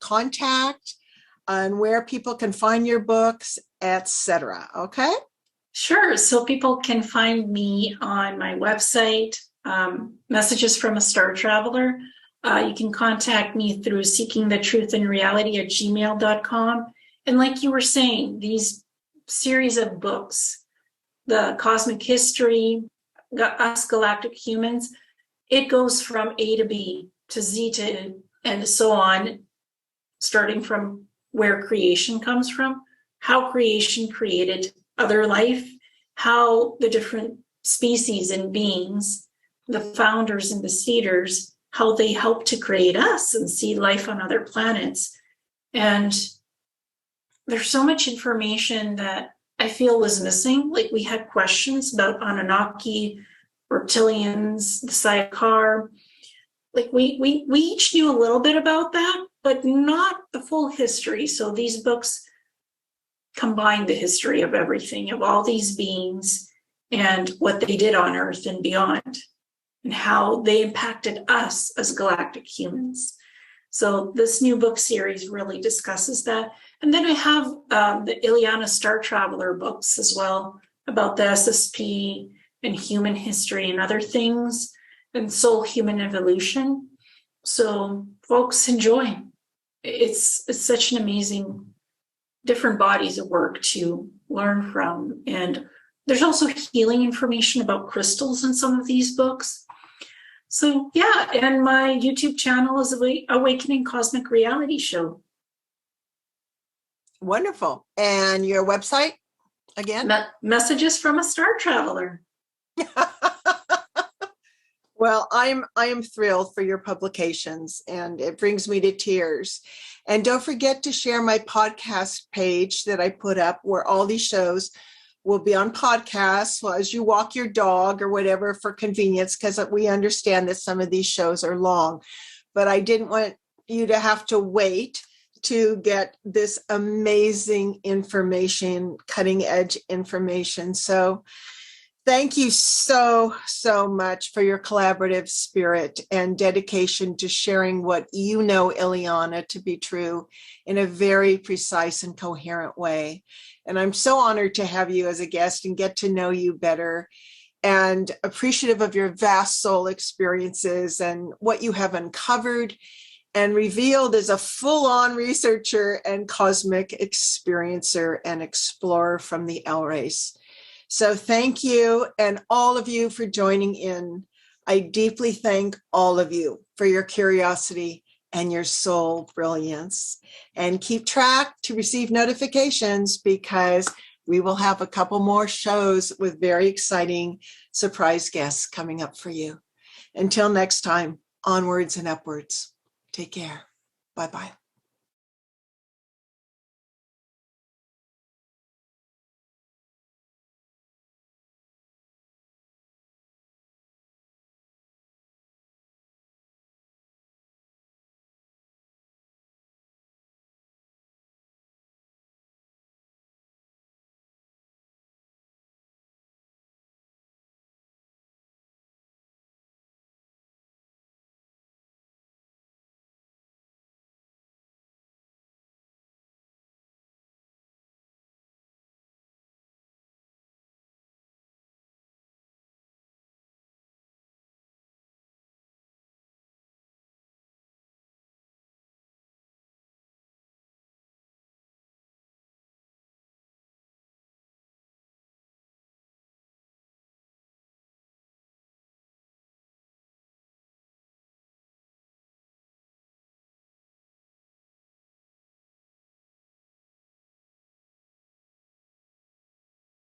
contact and where people can find your books, etc. Okay? Sure. So people can find me on my website, Messages from a Star Traveler. You can contact me through seekingthetruthinreality@gmail.com. And like you were saying, these series of books, the Cosmic History, Us Galactic Humans, it goes from A to B to Z to and so on, starting from where creation comes from, how creation created other life, how the different species and beings, the founders and the seeders, how they helped to create us and seed life on other planets. And there's so much information that I feel was missing. Like we had questions about Anunnaki, reptilians, the Psyche. Like we each knew a little bit about that, but not the full history. So these books combine the history of everything, of all these beings and what they did on Earth and beyond, and how they impacted us as galactic humans. So this new book series really discusses that. And then I have the Ileana Star Traveler books as well, about the SSP and human history and other things, and soul human evolution. So folks, enjoy. It's such an amazing, different bodies of work to learn from. And there's also healing information about crystals in some of these books. So yeah, and my YouTube channel is Awakening Cosmic Reality Show. Wonderful. And your website again? Messages from a Star Traveler. Well, I am thrilled for your publications, and it brings me to tears. And don't forget to share my podcast page that I put up, where all these shows will be on podcasts as you walk your dog or whatever, for convenience, because we understand that some of these shows are long. But I didn't want you to have to wait to get this amazing information, cutting edge information. So thank you so much for your collaborative spirit and dedication to sharing what you know, Ileana, to be true in a very precise and coherent way. And I'm so honored to have you as a guest and get to know you better, and appreciative of your vast soul experiences and what you have uncovered and revealed as a full-on researcher and cosmic experiencer and explorer from the L race. So thank you, and all of you, for joining in. I deeply thank all of you for your curiosity and your soul brilliance. And keep track to receive notifications, because we will have a couple more shows with very exciting surprise guests coming up for you. Until next time, onwards and upwards. Take care. Bye-bye.